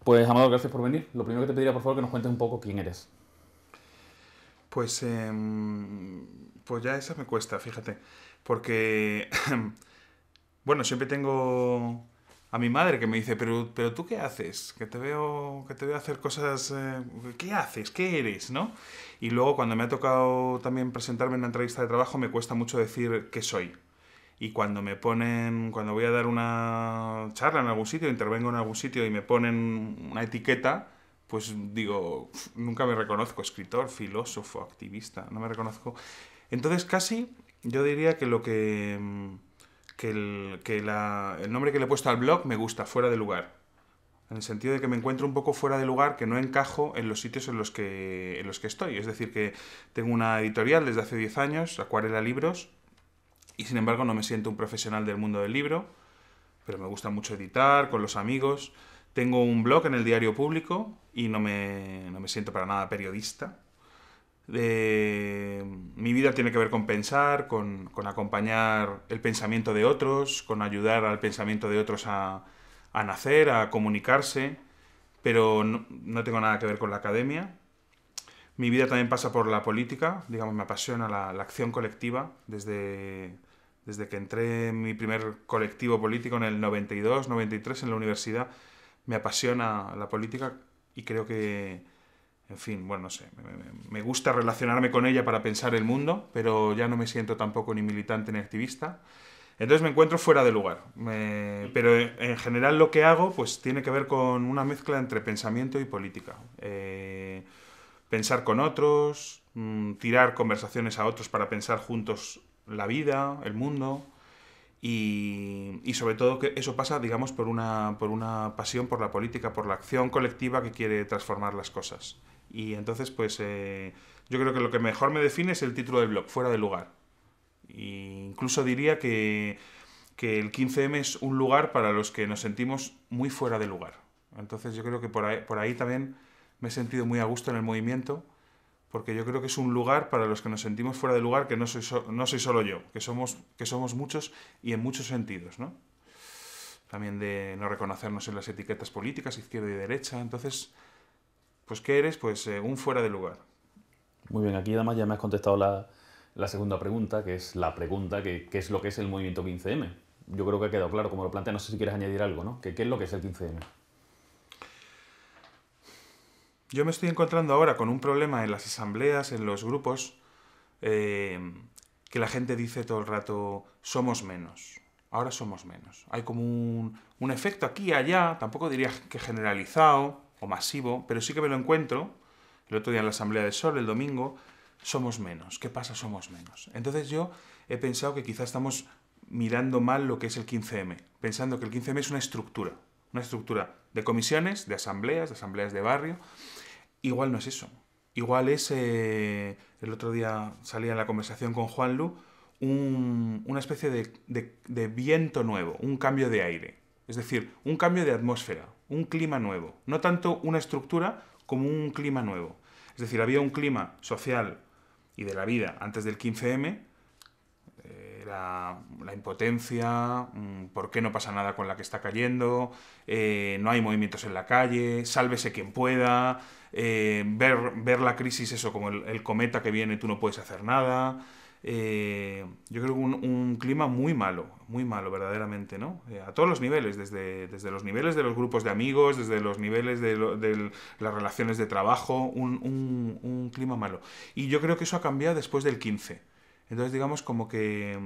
Pues, Amador, gracias por venir. Lo primero que te pediría, por favor, que nos cuentes un poco quién eres. Pues, pues ya esa me cuesta, fíjate. Porque, bueno, siempre tengo a mi madre que me dice, pero ¿tú qué haces? Que te veo hacer cosas... ¿qué haces? ¿Qué eres? ¿No? Y luego cuando me ha tocado también presentarme en una entrevista de trabajo me cuesta mucho decir qué soy. Y cuando voy a dar una charla en algún sitio, intervengo en algún sitio y me ponen una etiqueta, pues digo, nunca me reconozco, escritor, filósofo, activista, no me reconozco. Entonces casi yo diría que el nombre que le he puesto al blog me gusta, fuera de lugar. En el sentido de que me encuentro un poco fuera de lugar, que no encajo en los sitios en los que estoy. Es decir, que tengo una editorial desde hace 10 años, Acuarela Libros, y sin embargo no me siento un profesional del mundo del libro, pero me gusta mucho editar con los amigos. Tengo un blog en el Diario Público y no me siento para nada periodista. Mi vida tiene que ver con pensar, con acompañar el pensamiento de otros, con ayudar al pensamiento de otros a nacer, a comunicarse, pero no tengo nada que ver con la academia. Mi vida también pasa por la política, digamos, me apasiona la acción colectiva desde que entré en mi primer colectivo político en el 92, 93 en la universidad. Me apasiona la política y creo que, en fin, bueno, no sé, me gusta relacionarme con ella para pensar el mundo, pero ya no me siento tampoco ni militante ni activista. Entonces me encuentro fuera de lugar. Pero en general lo que hago pues tiene que ver con una mezcla entre pensamiento y política. Pensar con otros, tirar conversaciones a otros para pensar juntos la vida, el mundo. Y sobre todo que eso pasa, digamos, por una pasión por la política, por la acción colectiva que quiere transformar las cosas. Y entonces, pues, yo creo que lo que mejor me define es el título del blog, fuera de lugar. E incluso diría que el 15M es un lugar para los que nos sentimos muy fuera de lugar. Entonces yo creo que por ahí también me he sentido muy a gusto en el movimiento, porque yo creo que es un lugar para los que nos sentimos fuera de lugar, que no soy solo yo, que somos muchos y en muchos sentidos, ¿no? También de no reconocernos en las etiquetas políticas, izquierda y derecha. Entonces, pues ¿qué eres? Pues un fuera de lugar. Muy bien, aquí además ya me has contestado la segunda pregunta, que es la pregunta que qué es lo que es el movimiento 15M. Yo creo que ha quedado claro como lo plantea, no sé si quieres añadir algo, ¿no? ¿Qué es lo que es el 15M? Yo me estoy encontrando ahora con un problema en las asambleas, en los grupos, eh, que la gente dice todo el rato, somos menos, ahora somos menos. Hay como un efecto aquí y allá, tampoco diría que generalizado o masivo, pero sí que me lo encuentro, el otro día en la Asamblea de Sol, el domingo, somos menos. ¿Qué pasa? Somos menos. Entonces yo he pensado que quizá estamos mirando mal lo que es el 15M, pensando que el 15M es una estructura de comisiones, de asambleas de barrio. Igual no es eso. Igual es, el otro día salía en la conversación con Juan Lu, una especie de viento nuevo, un cambio de aire. Es decir, un cambio de atmósfera, un clima nuevo. No tanto una estructura como un clima nuevo. Es decir, había un clima social y de la vida antes del 15M, la impotencia, por qué no pasa nada con la que está cayendo, no hay movimientos en la calle, sálvese quien pueda, ver la crisis eso como el cometa que viene y tú no puedes hacer nada. Yo creo que un clima muy malo verdaderamente, ¿no? A todos los niveles, desde los niveles de los grupos de amigos, desde los niveles de las relaciones de trabajo, un clima malo. Y yo creo que eso ha cambiado después del 15. Entonces digamos como que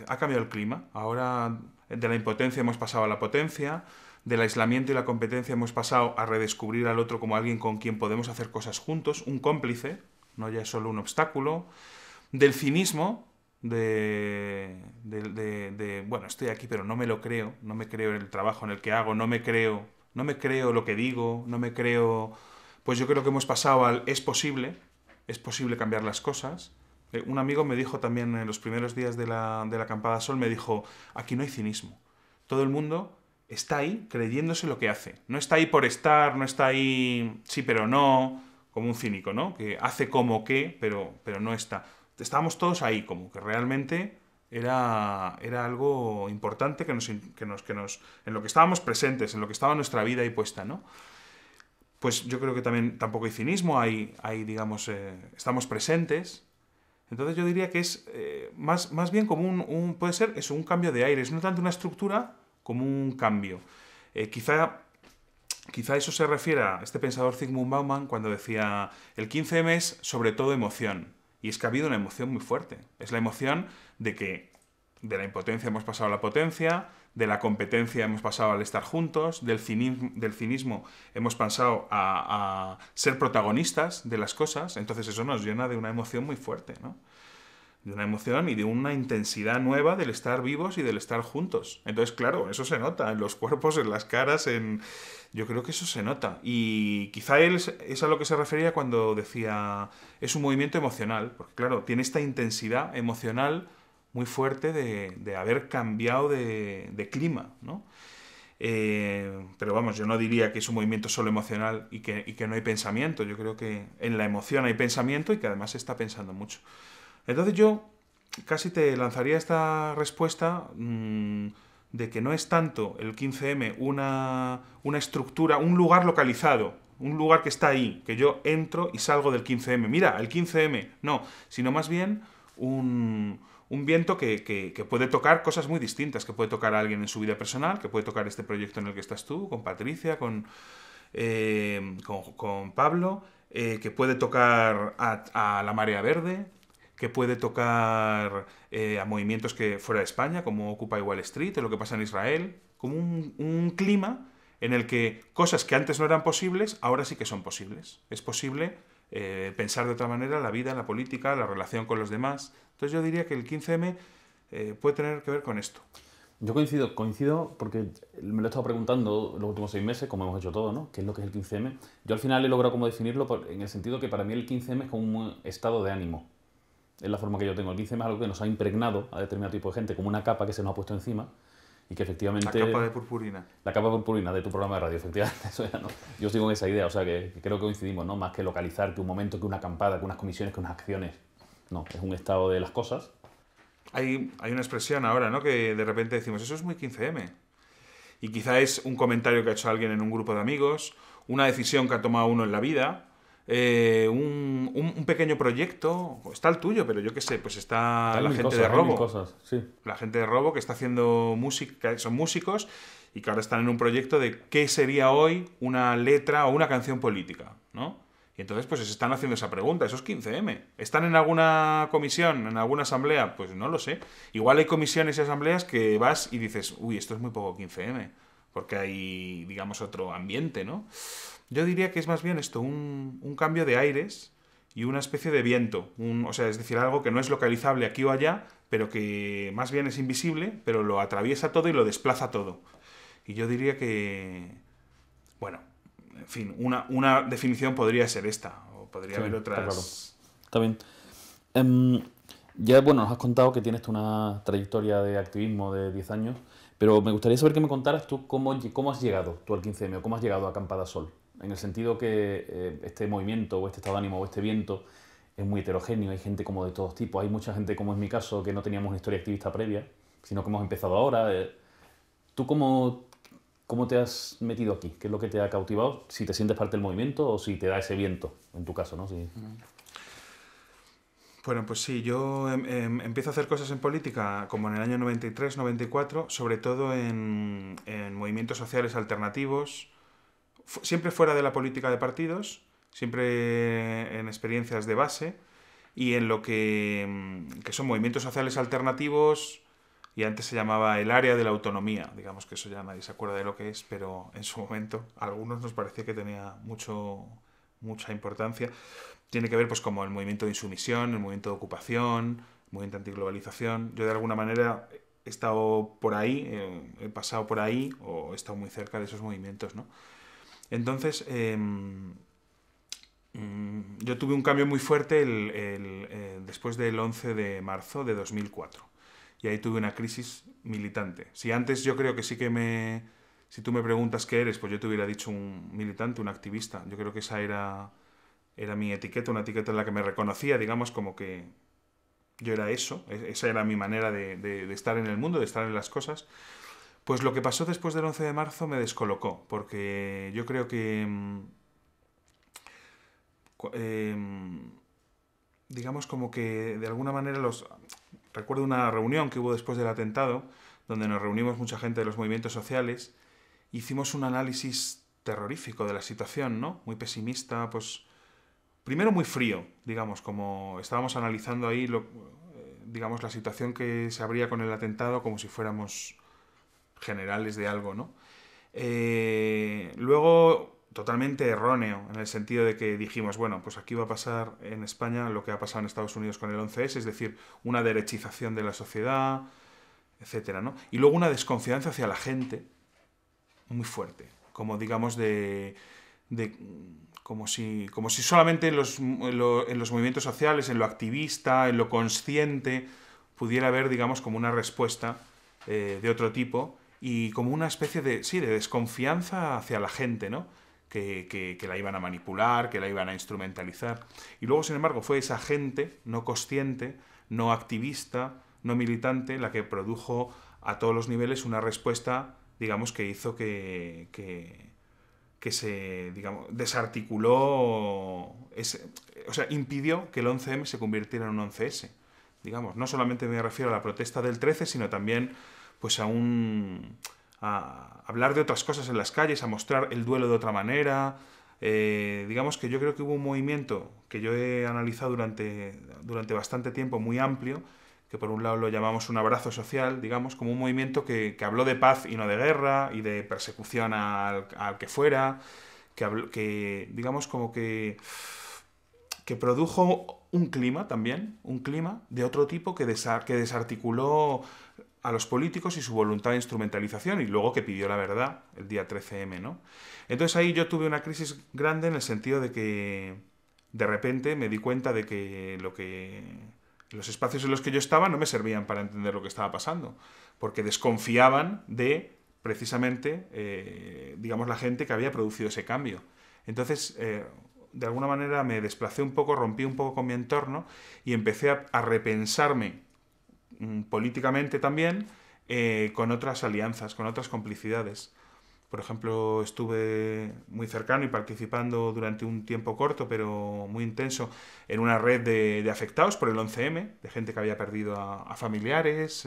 ha cambiado el clima. Ahora de la impotencia hemos pasado a la potencia, del aislamiento y la competencia hemos pasado a redescubrir al otro como alguien con quien podemos hacer cosas juntos, un cómplice, no ya es solo un obstáculo, del cinismo, bueno, estoy aquí pero no me lo creo, no me creo en el trabajo en el que hago, no me creo lo que digo, no me creo... Pues yo creo que hemos pasado al es posible cambiar las cosas. Un amigo me dijo también en los primeros días de la acampada Sol, me dijo, aquí no hay cinismo. Todo el mundo está ahí creyéndose lo que hace. No está ahí por estar, no está ahí sí pero no, como un cínico, ¿no? Que hace como que, pero no está. Estábamos todos ahí, como que realmente era algo importante en lo que estábamos presentes, en lo que estaba nuestra vida ahí puesta, ¿no? Pues yo creo que también tampoco hay cinismo, digamos, estamos presentes. Entonces yo diría que es más bien como puede ser eso, un cambio de aires, no tanto una estructura como un cambio. Quizá eso se refiere a este pensador Zygmunt Bauman cuando decía el 15M es sobre todo emoción. Y es que ha habido una emoción muy fuerte. Es la emoción de que de la impotencia hemos pasado a la potencia, de la competencia hemos pasado al estar juntos, del cinismo hemos pasado a ser protagonistas de las cosas. Entonces eso nos llena de una emoción muy fuerte, ¿no? De una emoción y de una intensidad nueva del estar vivos y del estar juntos. Entonces, claro, eso se nota en los cuerpos, en las caras, yo creo que eso se nota. Y quizá él es a lo que se refería cuando decía es un movimiento emocional, porque claro, tiene esta intensidad emocional muy fuerte de haber cambiado de clima, ¿no? Pero vamos, yo no diría que es un movimiento solo emocional y que no hay pensamiento. Yo creo que en la emoción hay pensamiento y que además se está pensando mucho. Entonces yo casi te lanzaría esta respuesta de que no es tanto el 15M una estructura, un lugar localizado, un lugar que está ahí, que yo entro y salgo del 15M. Mira, el 15M, no, sino más bien un viento que puede tocar cosas muy distintas, que puede tocar a alguien en su vida personal, que puede tocar este proyecto en el que estás tú, con Patricia, con Pablo, que puede tocar a la Marea Verde, que puede tocar a movimientos que fuera de España, como Occupy Wall Street, o lo que pasa en Israel, como un clima en el que cosas que antes no eran posibles, ahora sí que son posibles. Es posible pensar de otra manera la vida, la política, la relación con los demás. Entonces yo diría que el 15M puede tener que ver con esto. Yo coincido porque me lo he estado preguntando los últimos 6 meses, como hemos hecho todo, ¿no? ¿Qué es lo que es el 15M? Yo al final he logrado como definirlo en el sentido que para mí el 15M es como un estado de ánimo. Es la forma que yo tengo. El 15M es algo que nos ha impregnado a determinado tipo de gente, como una capa que se nos ha puesto encima y que efectivamente... La capa de purpurina. La capa purpurina de tu programa de radio, efectivamente. Eso ya, ¿no? Yo sigo con esa idea, o sea que creo que coincidimos, ¿no? Más que localizar, que un momento, que una acampada, que unas comisiones, que unas acciones. No, es un estado de las cosas. Hay una expresión ahora, ¿no? Que de repente decimos, eso es muy 15M. Y quizá es un comentario que ha hecho alguien en un grupo de amigos, una decisión que ha tomado uno en la vida, un pequeño proyecto, está el tuyo, pero yo qué sé, pues está la gente de Robo. Cosas, sí. La gente de Robo que está haciendo música, son músicos y que ahora están en un proyecto de qué sería hoy una letra o una canción política, ¿no? Y entonces pues se están haciendo esa pregunta, esos 15M. ¿Están en alguna comisión, en alguna asamblea? Pues no lo sé. Igual hay comisiones y asambleas que vas y dices, uy, esto es muy poco 15M, porque hay, digamos, otro ambiente, ¿no? Yo diría que es más bien esto, un cambio de aires y una especie de viento. O sea, es decir, algo que no es localizable aquí o allá, pero que más bien es invisible, pero lo atraviesa todo y lo desplaza todo. Y yo diría que, bueno, en fin, una definición podría ser esta, o podría haber otras... Está bien. Ya, bueno, nos has contado que tienes una trayectoria de activismo de 10 años, pero me gustaría saber que me contaras tú cómo has llegado tú al 15M o cómo has llegado a Acampada Sol. En el sentido que este movimiento o este estado de ánimo o este viento es muy heterogéneo, hay gente como de todos tipos, hay mucha gente como es mi caso que no teníamos una historia activista previa, sino que hemos empezado ahora. ¿Tú cómo te has metido aquí? ¿Qué es lo que te ha cautivado? Si te sientes parte del movimiento o si te da ese viento, en tu caso, ¿no? Sí. Bueno, pues sí, yo empiezo a hacer cosas en política como en el año 93, 94, sobre todo en movimientos sociales alternativos, siempre fuera de la política de partidos, siempre en experiencias de base y en lo que son movimientos sociales alternativos, y antes se llamaba el área de la autonomía, digamos que eso ya nadie se acuerda de lo que es, pero en su momento a algunos nos parecía que tenía mucha importancia. Tiene que ver pues como el movimiento de insumisión, el movimiento de ocupación, el movimiento antiglobalización. Yo de alguna manera he estado por ahí, he pasado por ahí o he estado muy cerca de esos movimientos, ¿no? Entonces, yo tuve un cambio muy fuerte después del 11 de marzo de 2004. Y ahí tuve una crisis militante. Si antes yo creo que sí que si tú me preguntas qué eres, pues yo te hubiera dicho un militante, un activista. Yo creo que esa era mi etiqueta, una etiqueta en la que me reconocía, digamos, como que yo era eso, esa era mi manera de estar en el mundo, de estar en las cosas. Pues lo que pasó después del 11 de marzo me descolocó, porque yo creo que, digamos como que de alguna manera recuerdo una reunión que hubo después del atentado, donde nos reunimos mucha gente de los movimientos sociales, hicimos un análisis terrorífico de la situación, ¿no? Muy pesimista, pues primero muy frío, digamos, como estábamos analizando ahí, digamos, la situación que se abría con el atentado como si fuéramos generales de algo, ¿no? Luego, totalmente erróneo, en el sentido de que dijimos, bueno, pues aquí va a pasar en España lo que ha pasado en Estados Unidos con el 11S, es decir, una derechización de la sociedad, etcétera, ¿no? Y luego una desconfianza hacia la gente muy fuerte, como digamos como si solamente en los movimientos sociales, en lo activista, en lo consciente, pudiera haber, digamos, como una respuesta de otro tipo y como una especie de, sí, de desconfianza hacia la gente, ¿no? Que la iban a manipular, que la iban a instrumentalizar. Y luego, sin embargo, fue esa gente no consciente, no activista, no militante, la que produjo a todos los niveles una respuesta, digamos, que hizo que se, digamos, desarticuló, o sea, impidió que el 11M se convirtiera en un 11S. Digamos, no solamente me refiero a la protesta del 13, sino también pues a hablar de otras cosas en las calles, a mostrar el duelo de otra manera. Digamos que yo creo que hubo un movimiento que yo he analizado durante bastante tiempo, muy amplio, que por un lado lo llamamos un abrazo social, digamos, como un movimiento que habló de paz y no de guerra, y de persecución al que fuera, que digamos como que produjo un clima también, un clima de otro tipo que desarticuló a los políticos y su voluntad de instrumentalización, y luego que pidió la verdad el día 13M, ¿no? Entonces ahí yo tuve una crisis grande en el sentido de que de repente me di cuenta de que los espacios en los que yo estaba no me servían para entender lo que estaba pasando, porque desconfiaban de, precisamente, digamos, la gente que había producido ese cambio. Entonces, de alguna manera me desplacé un poco, rompí un poco con mi entorno y empecé a repensarme políticamente también, con otras alianzas, con otras complicidades. Por ejemplo, estuve muy cercano y participando durante un tiempo corto, pero muy intenso, en una red de afectados por el 11M, de gente que había perdido a familiares,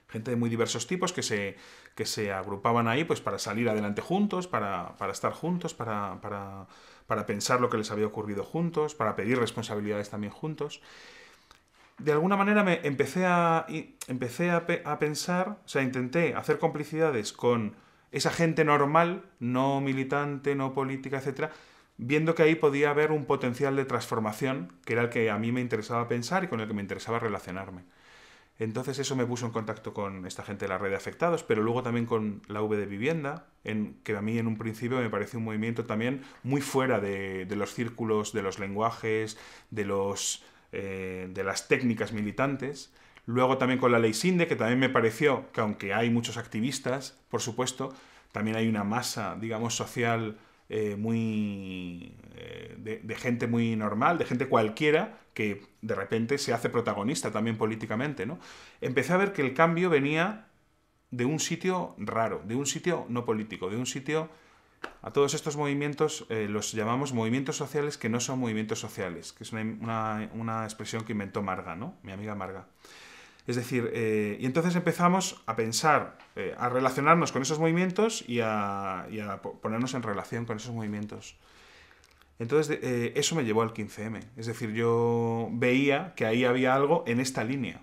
gente de muy diversos tipos que se agrupaban ahí pues para salir adelante juntos, para estar juntos, para pensar lo que les había ocurrido juntos, para pedir responsabilidades también juntos. De alguna manera empecé a pensar, o sea, intenté hacer complicidades con esa gente normal, no militante, no política, etcétera, viendo que ahí podía haber un potencial de transformación, que era el que a mí me interesaba pensar y con el que me interesaba relacionarme. Entonces eso me puso en contacto con esta gente de la red de afectados, pero luego también con la V de Vivienda, que a mí en un principio me pareció un movimiento también muy fuera de los círculos, de los lenguajes, de las técnicas militantes. Luego también con la ley Sinde, que también me pareció que aunque hay muchos activistas, por supuesto, también hay una masa, digamos, social de gente muy normal, de gente cualquiera, que de repente se hace protagonista también políticamente, ¿no? Empecé a ver que el cambio venía de un sitio raro, de un sitio no político, de un sitio... A todos estos movimientos los llamamos movimientos sociales que no son movimientos sociales, que es una expresión que inventó Marga, ¿no? Mi amiga Marga. Es decir, y entonces empezamos a pensar, a relacionarnos con esos movimientos y a ponernos en relación con esos movimientos. Entonces eso me llevó al 15M. Es decir, yo veía que ahí había algo en esta línea,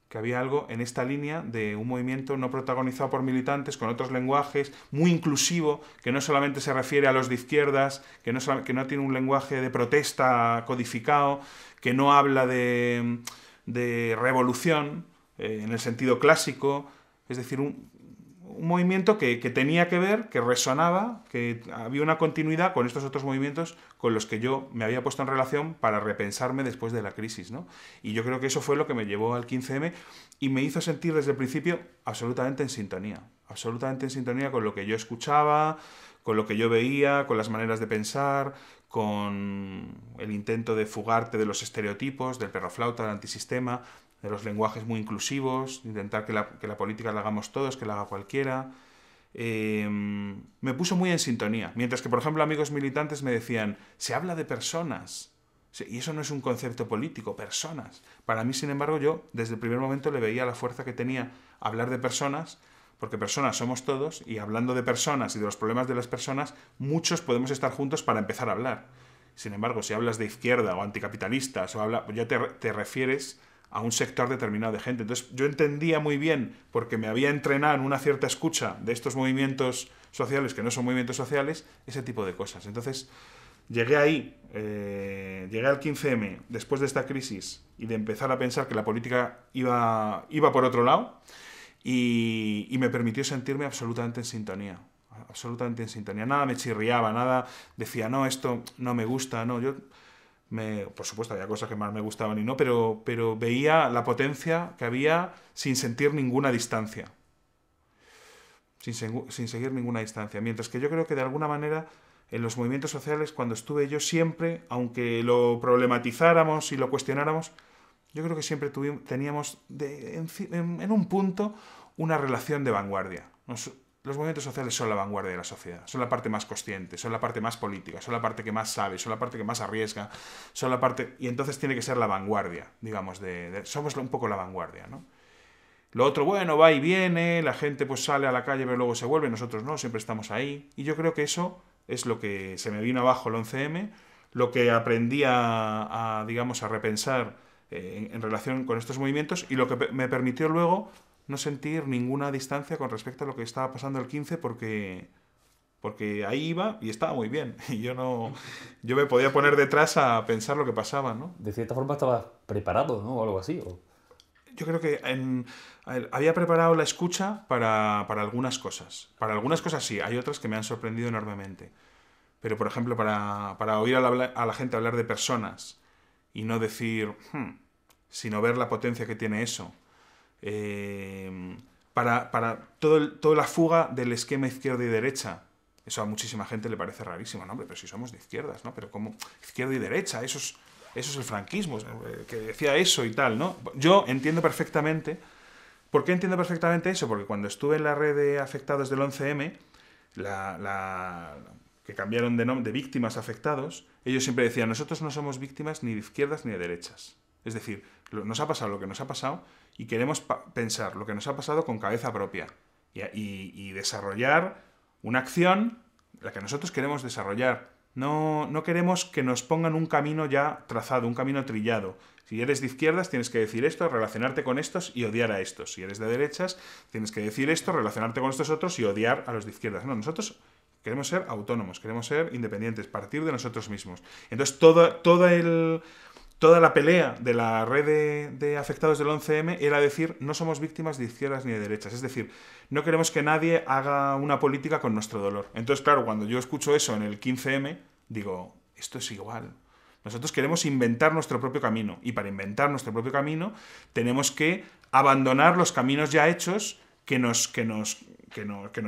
que había algo en esta línea de un movimiento no protagonizado por militantes, con otros lenguajes, muy inclusivo, que no solamente se refiere a los de izquierdas, que no tiene un lenguaje de protesta codificado, que no habla de revolución en el sentido clásico, es decir, un movimiento que tenía que ver, que resonaba, que había una continuidad con estos otros movimientos con los que yo me había puesto en relación para repensarme después de la crisis, ¿no? Y yo creo que eso fue lo que me llevó al 15M y me hizo sentir desde el principio absolutamente en sintonía con lo que yo escuchaba, con lo que yo veía, con las maneras de pensar, con el intento de fugarte de los estereotipos, del perroflauta, del antisistema, de los lenguajes muy inclusivos, intentar que la política la hagamos todos, que la haga cualquiera. Me puso muy en sintonía. Mientras que, por ejemplo, amigos militantes me decían, se habla de personas. Y eso no es un concepto político, personas. Para mí, sin embargo, yo desde el primer momento le veía la fuerza que tenía hablar de personas, porque personas somos todos, y hablando de personas y de los problemas de las personas, muchos podemos estar juntos para empezar a hablar. Sin embargo, si hablas de izquierda o anticapitalistas, pues ya te refieres a un sector determinado de gente. Entonces yo entendía muy bien, porque me había entrenado en una cierta escucha de estos movimientos sociales, que no son movimientos sociales, ese tipo de cosas. Entonces llegué ahí, llegué al 15M después de esta crisis y de empezar a pensar que la política iba por otro lado, y me permitió sentirme absolutamente en sintonía. Absolutamente en sintonía. Nada me chirriaba, nada decía, no, esto no me gusta, no, por supuesto, había cosas que más me gustaban y no, pero veía la potencia que había sin sentir ninguna distancia. Sin seguir ninguna distancia. Mientras que yo creo que de alguna manera en los movimientos sociales, cuando estuve yo siempre, aunque lo problematizáramos y lo cuestionáramos, yo creo que siempre teníamos en un punto una relación de vanguardia. Los movimientos sociales son la vanguardia de la sociedad, son la parte más consciente, son la parte más política, son la parte que más sabe, son la parte que más arriesga, son la parte... Y entonces tiene que ser la vanguardia, digamos, somos un poco la vanguardia, ¿no? Lo otro, bueno, va y viene, la gente pues sale a la calle pero luego se vuelve, nosotros no, siempre estamos ahí. Y yo creo que eso es lo que se me vino abajo el 11M, lo que aprendí digamos, a repensar en relación con estos movimientos, y lo que me permitió luego no sentir ninguna distancia con respecto a lo que estaba pasando el 15, porque ahí iba y estaba muy bien. Y yo me podía poner detrás a pensar lo que pasaba, ¿no? De cierta forma estabas preparado, ¿no? O algo así. Yo creo que había preparado la escucha para algunas cosas. Para algunas cosas sí, hay otras que me han sorprendido enormemente. Pero, por ejemplo, para oír a la gente hablar de personas y no decir, sino ver la potencia que tiene eso. Para toda la fuga del esquema izquierda y derecha. Eso a muchísima gente le parece rarísimo, ¿no? Hombre, pero si somos de izquierdas, ¿no? Pero ¿cómo izquierda y derecha? Eso es el franquismo, que decía eso y tal, ¿no? Yo entiendo perfectamente. ¿Por qué entiendo perfectamente eso? Porque cuando estuve en la red de afectados del 11M, que cambiaron de nombre, de víctimas afectados, ellos siempre decían, nosotros no somos víctimas ni de izquierdas ni de derechas. Es decir, nos ha pasado lo que nos ha pasado y queremos pensar lo que nos ha pasado con cabeza propia y desarrollar una acción, la que nosotros queremos desarrollar. No queremos que nos pongan un camino ya trazado, un camino trillado. Si eres de izquierdas tienes que decir esto, relacionarte con estos y odiar a estos. Si eres de derechas tienes que decir esto, relacionarte con estos otros y odiar a los de izquierdas. No, nosotros queremos ser autónomos, queremos ser independientes, partir de nosotros mismos. Entonces toda la pelea de la red de afectados del 11M era decir, no somos víctimas de izquierdas ni de derechas. Es decir, no queremos que nadie haga una política con nuestro dolor. Entonces, claro, cuando yo escucho eso en el 15M, digo, esto es igual. Nosotros queremos inventar nuestro propio camino. Y para inventar nuestro propio camino, tenemos que abandonar los caminos ya hechos que nos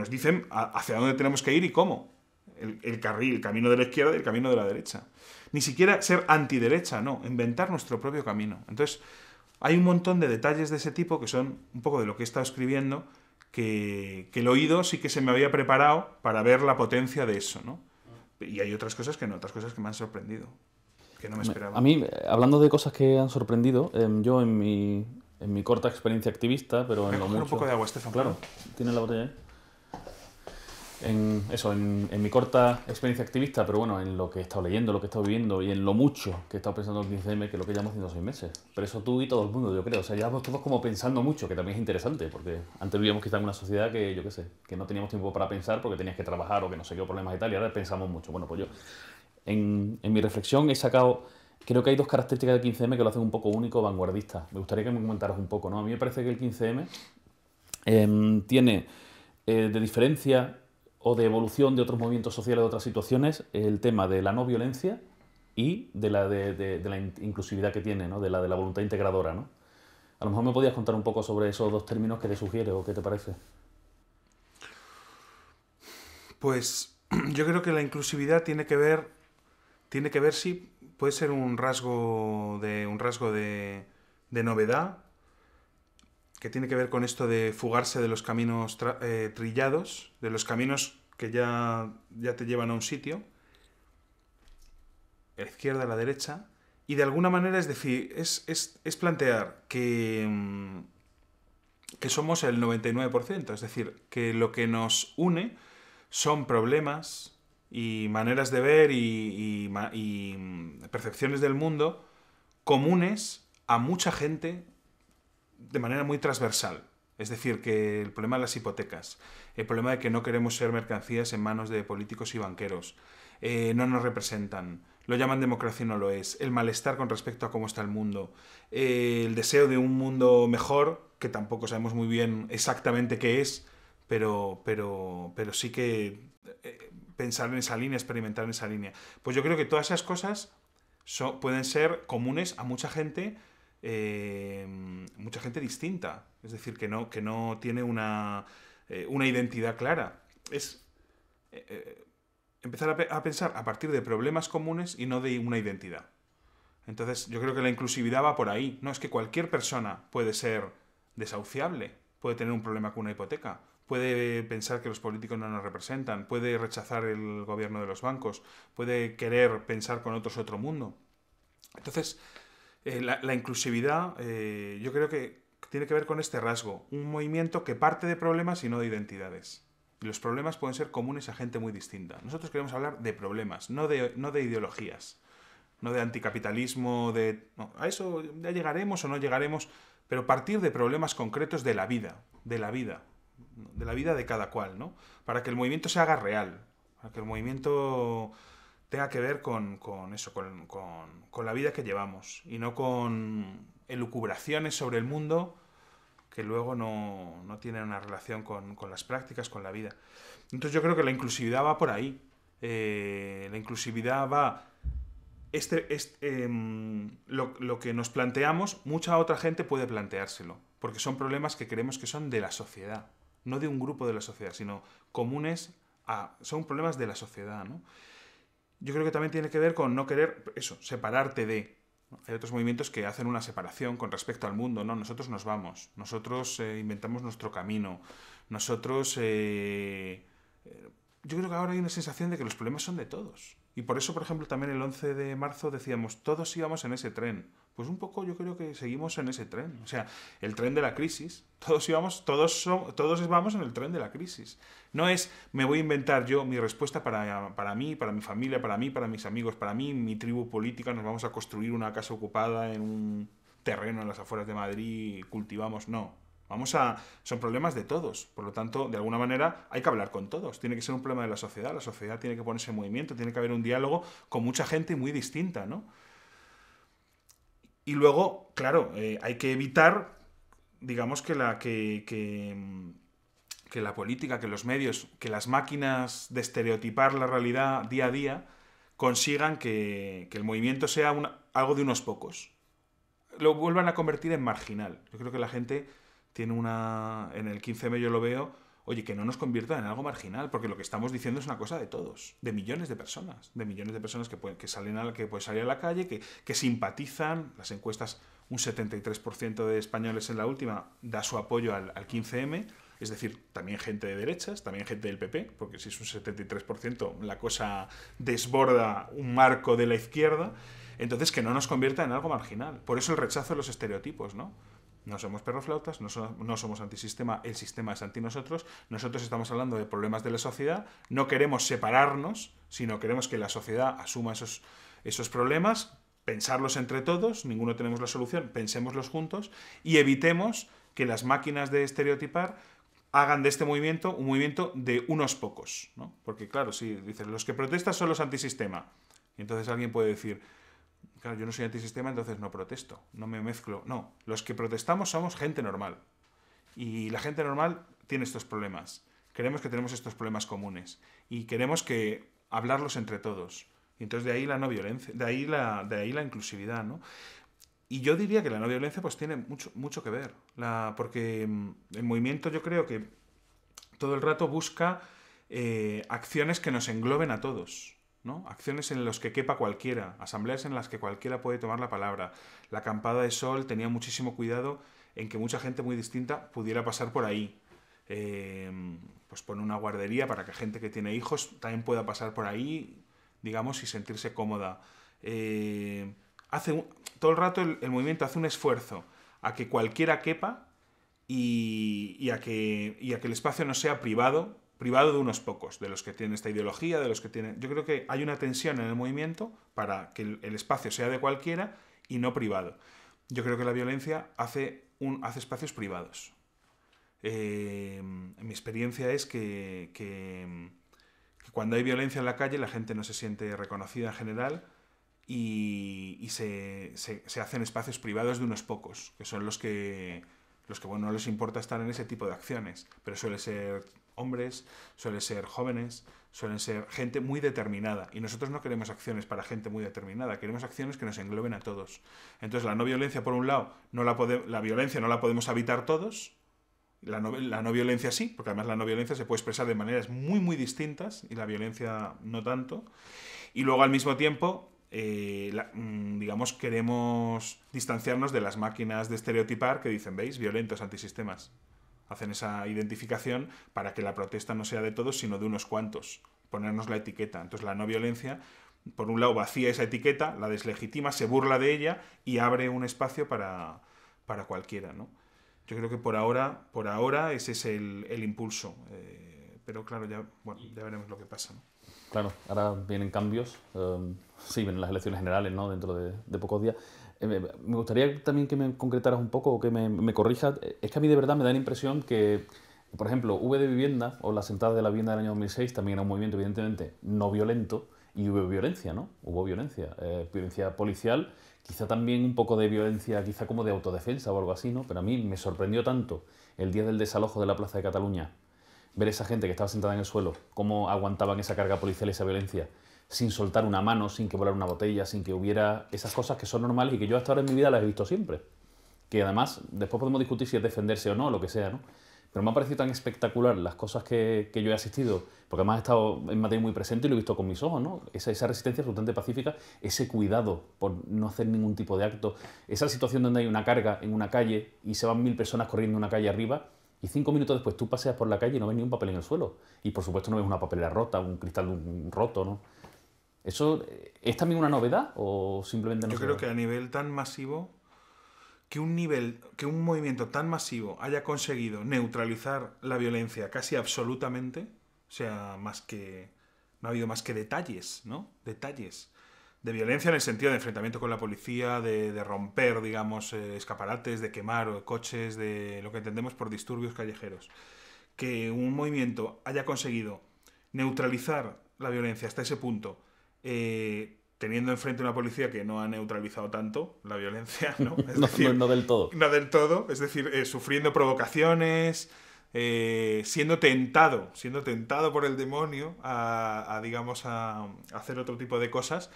dicen hacia dónde tenemos que ir y cómo. El camino de la izquierda y el camino de la derecha. Ni siquiera ser antiderecha, no, inventar nuestro propio camino. Entonces, hay un montón de detalles de ese tipo que son un poco de lo que he estado escribiendo, que el oído sí que se me había preparado para ver la potencia de eso, ¿no? Y hay otras cosas que no, otras cosas que me han sorprendido, que no me esperaba. A mí, hablando de cosas que han sorprendido, yo en mi corta experiencia activista, pero en lo mucho... un poco de agua, Estefan. Claro, ¿tienes la botella ahí? En mi corta experiencia activista, pero bueno, en lo que he estado leyendo, lo que he estado viviendo y en lo mucho que he estado pensando en el 15M, que es lo que llevamos haciendo 6 meses. Pero eso tú y todo el mundo, yo creo. O sea, llevamos todos como pensando mucho, que también es interesante, porque antes vivíamos quizá en una sociedad que, yo qué sé, que no teníamos tiempo para pensar porque tenías que trabajar o que no sé qué problemas y tal, y ahora pensamos mucho. Bueno, pues yo, en mi reflexión he sacado, creo que hay dos características del 15M que lo hacen un poco único, vanguardista. Me gustaría que me comentaras un poco, ¿no? A mí me parece que el 15M tiene de diferencia o de evolución de otros movimientos sociales, de otras situaciones, el tema de la no violencia y de la inclusividad que tiene, ¿no? de la voluntad integradora, ¿no? A lo mejor me podías contar un poco sobre esos dos términos que te sugiere o qué te parece. Pues yo creo que la inclusividad tiene que ver tiene que ver si puede ser un rasgo de novedad, que tiene que ver con esto de fugarse de los caminos trillados, de los caminos que ya te llevan a un sitio, a la izquierda, a la derecha, y de alguna manera es decir, es plantear que somos el 99%, es decir, que lo que nos une son problemas y maneras de ver y percepciones del mundo comunes a mucha gente de manera muy transversal. Es decir, que el problema de las hipotecas, el problema de que no queremos ser mercancías en manos de políticos y banqueros, no nos representan, lo llaman democracia y no lo es, el malestar con respecto a cómo está el mundo, el deseo de un mundo mejor, que tampoco sabemos muy bien exactamente qué es, pero sí que pensar en esa línea, experimentar en esa línea. Pues yo creo que todas esas cosas pueden ser comunes a mucha gente distinta. Es decir, que no tiene una identidad clara. Es empezar a pensar a partir de problemas comunes y no de una identidad. Entonces, yo creo que la inclusividad va por ahí. No es que cualquier persona puede ser desahuciable, puede tener un problema con una hipoteca, puede pensar que los políticos no nos representan, puede rechazar el gobierno de los bancos, puede querer pensar con otros otro mundo. Entonces, la inclusividad yo creo que tiene que ver con este rasgo, un movimiento que parte de problemas y no de identidades. Y los problemas pueden ser comunes a gente muy distinta. Nosotros queremos hablar de problemas, no de ideologías, no de anticapitalismo, a eso ya llegaremos o no llegaremos, pero partir de problemas concretos de la vida, de la vida de cada cual, ¿no? Para que el movimiento se haga real, para que el movimiento tenga que ver con eso, con la vida que llevamos y no con elucubraciones sobre el mundo que luego no tienen una relación con las prácticas, con la vida. Entonces yo creo que la inclusividad va por ahí. La inclusividad va... lo que nos planteamos, mucha otra gente puede planteárselo, porque son problemas que creemos que son de la sociedad, no de un grupo de la sociedad, sino comunes son problemas de la sociedad, ¿no? Yo creo que también tiene que ver con no querer, separarte de... ¿no? Hay otros movimientos que hacen una separación con respecto al mundo, ¿no? Nosotros nos vamos, nosotros inventamos nuestro camino, nosotros... yo creo que ahora hay una sensación de que los problemas son de todos. Y por eso, por ejemplo, también el 11 de marzo decíamos, todos íbamos en ese tren. Pues un poco yo creo que seguimos en ese tren. O sea, el tren de la crisis. Todos vamos en el tren de la crisis. No es, me voy a inventar yo mi respuesta para mí, para mi familia, para mí, para mis amigos, para mí, mi tribu política, nos vamos a construir una casa ocupada en un terreno en las afueras de Madrid y cultivamos. No. Son problemas de todos. Por lo tanto, de alguna manera, hay que hablar con todos. Tiene que ser un problema de la sociedad tiene que ponerse en movimiento, tiene que haber un diálogo con mucha gente muy distinta, ¿no? Y luego, claro, hay que evitar, digamos, que la política, que los medios, que las máquinas de estereotipar la realidad día a día consigan que el movimiento sea algo de unos pocos. Lo vuelvan a convertir en marginal. Yo creo que la gente tiene en el 15M yo lo veo, oye, que no nos conviertan en algo marginal, porque lo que estamos diciendo es una cosa de todos, de millones de personas que pueden salir a la calle, que simpatizan, las encuestas, un 73% de españoles en la última da su apoyo al 15M, es decir, también gente de derechas, también gente del PP, porque si es un 73%, la cosa desborda un marco de la izquierda, entonces que no nos convierta en algo marginal. Por eso el rechazo de los estereotipos, ¿no? No somos perroflautas, no somos antisistema, el sistema es anti nosotros. Nosotros estamos hablando de problemas de la sociedad, no queremos separarnos, sino queremos que la sociedad asuma esos problemas, pensarlos entre todos, ninguno tenemos la solución, pensémoslos juntos y evitemos que las máquinas de estereotipar hagan de este movimiento un movimiento de unos pocos, ¿no? Porque claro, si dices, los que protestan son los antisistema, y entonces alguien puede decir, claro, yo no soy antisistema, entonces no protesto, no me mezclo. No, los que protestamos somos gente normal. Y la gente normal tiene estos problemas. Creemos que tenemos estos problemas comunes. Y queremos que hablarlos entre todos. Y entonces de ahí la no violencia, de ahí la inclusividad, ¿no? Y yo diría que la no violencia pues tiene mucho que ver. Porque el movimiento yo creo que todo el rato busca acciones que nos engloben a todos. ¿no? Acciones en las que quepa cualquiera, asambleas en las que cualquiera puede tomar la palabra. La acampada de Sol tenía muchísimo cuidado en que mucha gente muy distinta pudiera pasar por ahí. Pues pone una guardería para que gente que tiene hijos también pueda pasar por ahí, digamos, y sentirse cómoda. Todo el rato el movimiento hace un esfuerzo a que cualquiera quepa y a que el espacio no sea privado de unos pocos, de los que tienen esta ideología, de los que tienen... Yo creo que hay una tensión en el movimiento para que el espacio sea de cualquiera y no privado. Yo creo que la violencia hace espacios privados. Mi experiencia es que cuando hay violencia en la calle la gente no se siente reconocida en general y se hacen espacios privados de unos pocos, que son los que bueno, no les importa estar en ese tipo de acciones, pero suele ser hombres, suele ser jóvenes, suelen ser gente muy determinada, y nosotros no queremos acciones para gente muy determinada, queremos acciones que nos engloben a todos. Entonces la no violencia, por un lado, la violencia no la podemos evitar todos, la no violencia sí, porque además la no violencia se puede expresar de maneras muy muy distintas y la violencia no tanto, y luego al mismo tiempo digamos, queremos distanciarnos de las máquinas de estereotipar que dicen, ¿veis? Violentos, antisistemas. Hacen esa identificación para que la protesta no sea de todos, sino de unos cuantos. Ponernos la etiqueta. Entonces la no violencia, por un lado, vacía esa etiqueta, la deslegitima, se burla de ella y abre un espacio para cualquiera, ¿no? Yo creo que por ahora ese es el impulso. Pero claro, ya veremos lo que pasa, ¿no? Claro, ahora vienen cambios, sí, vienen las elecciones generales, ¿no? Dentro de pocos días. Me gustaría también que me concretaras un poco o que me corrijas. Es que a mí de verdad me da la impresión que, por ejemplo, V de Vivienda o la sentada de la vivienda del año 2006 también era un movimiento evidentemente no violento y hubo violencia, ¿no? Hubo violencia, violencia policial, quizá también un poco de violencia, quizá como de autodefensa o algo así, ¿no? Pero a mí me sorprendió tanto el día del desalojo de la Plaza de Cataluña, ver esa gente que estaba sentada en el suelo, cómo aguantaban esa carga policial y esa violencia, sin soltar una mano, sin que volara una botella, sin que hubiera esas cosas que son normales y que yo hasta ahora en mi vida las he visto siempre. Que además, después podemos discutir si es defenderse o no, lo que sea, ¿no? Pero me ha parecido tan espectacular las cosas que yo he asistido, porque además he estado en Madrid muy presente y lo he visto con mis ojos, ¿no? Esa resistencia absolutamente pacífica, ese cuidado por no hacer ningún tipo de acto, esa situación donde hay una carga en una calle y se van 1000 personas corriendo una calle arriba, y 5 minutos después tú paseas por la calle y no ves ni un papel en el suelo. Y por supuesto no ves una papelera rota, un cristal roto, ¿no? ¿Eso es también una novedad o simplemente no? Yo creo que a nivel tan masivo, que un movimiento tan masivo haya conseguido neutralizar la violencia casi absolutamente, o sea, no ha habido más que detalles, ¿no? Detalles de violencia en el sentido de enfrentamiento con la policía, de romper, digamos, escaparates, de quemar coches, de lo que entendemos por disturbios callejeros. Que un movimiento haya conseguido neutralizar la violencia hasta ese punto, teniendo enfrente una policía que no ha neutralizado tanto la violencia, ¿no? Es decir, no del todo. No del todo, es decir, sufriendo provocaciones, siendo tentado por el demonio digamos, a hacer otro tipo de cosas.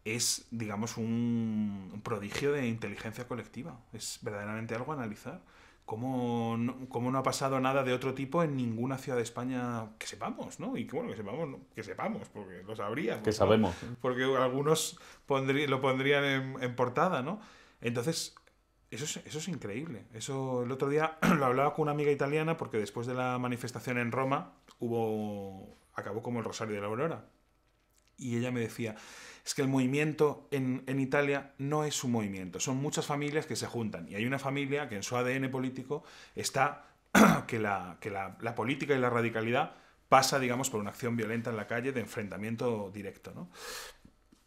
Es, digamos, un prodigio de inteligencia colectiva. Es verdaderamente algo a analizar. ¿Cómo no ha pasado nada de otro tipo en ninguna ciudad de España que sepamos, ¿no? Y que, bueno, que sepamos, porque lo sabríamos. Que sabemos. ¿No? Porque algunos lo pondrían en portada, ¿no? Entonces, eso es increíble. Eso el otro día lo hablaba con una amiga italiana porque después de la manifestación en Roma acabó como el Rosario de la Aurora. Y ella me decía, es que el movimiento en Italia no es un movimiento, son muchas familias que se juntan. Y hay una familia que en su ADN político está que la política y la radicalidad pasa, digamos, por una acción violenta en la calle de enfrentamiento directo, ¿no?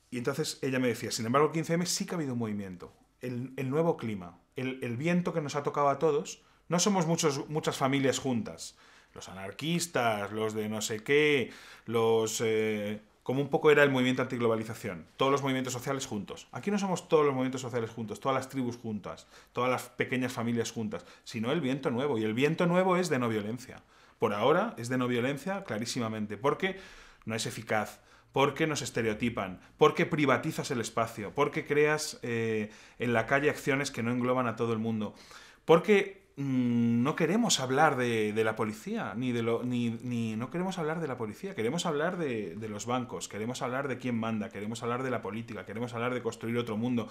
Y entonces ella me decía, sin embargo, el 15M sí que ha habido un movimiento. El nuevo clima, el viento que nos ha tocado a todos, no somos muchas familias juntas. Los anarquistas, los de no sé qué, como un poco era el movimiento antiglobalización. Todos los movimientos sociales juntos. Aquí no somos todos los movimientos sociales juntos, todas las tribus juntas, todas las pequeñas familias juntas, sino el viento nuevo. Y el viento nuevo es de no violencia. Por ahora es de no violencia clarísimamente, porque no es eficaz, porque nos estereotipan, porque privatizas el espacio, porque creas en la calle acciones que no engloban a todo el mundo, porque no queremos hablar de la policía, ni no queremos hablar de la policía, queremos hablar de los bancos, queremos hablar de quién manda, queremos hablar de la política, queremos hablar de construir otro mundo.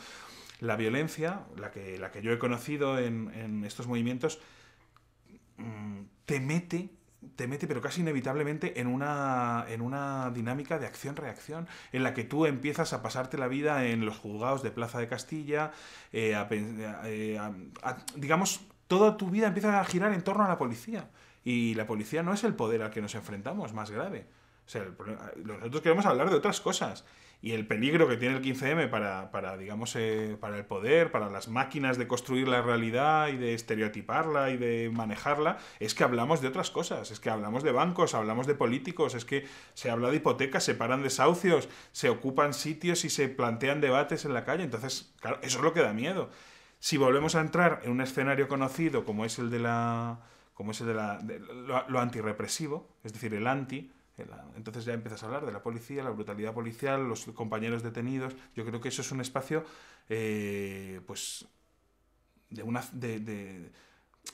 La violencia, la que yo he conocido en estos movimientos, te mete, pero casi inevitablemente, en una dinámica de acción-reacción, en la que tú empiezas a pasarte la vida en los juzgados de Plaza de Castilla, digamos, toda tu vida empieza a girar en torno a la policía. Y la policía no es el poder al que nos enfrentamos, más grave. O sea, nosotros queremos hablar de otras cosas. Y el peligro que tiene el 15M digamos, para el poder, para las máquinas de construir la realidad y de estereotiparla y de manejarla, es que hablamos de otras cosas. Es que hablamos de bancos, hablamos de políticos, es que se habla de hipotecas, se paran desahucios, se ocupan sitios y se plantean debates en la calle. Entonces, claro, eso es lo que da miedo. Si volvemos a entrar en un escenario conocido como es el de lo antirrepresivo, es decir, el anti, entonces ya empiezas a hablar de la policía, la brutalidad policial, los compañeros detenidos. Yo creo que eso es un espacio, pues,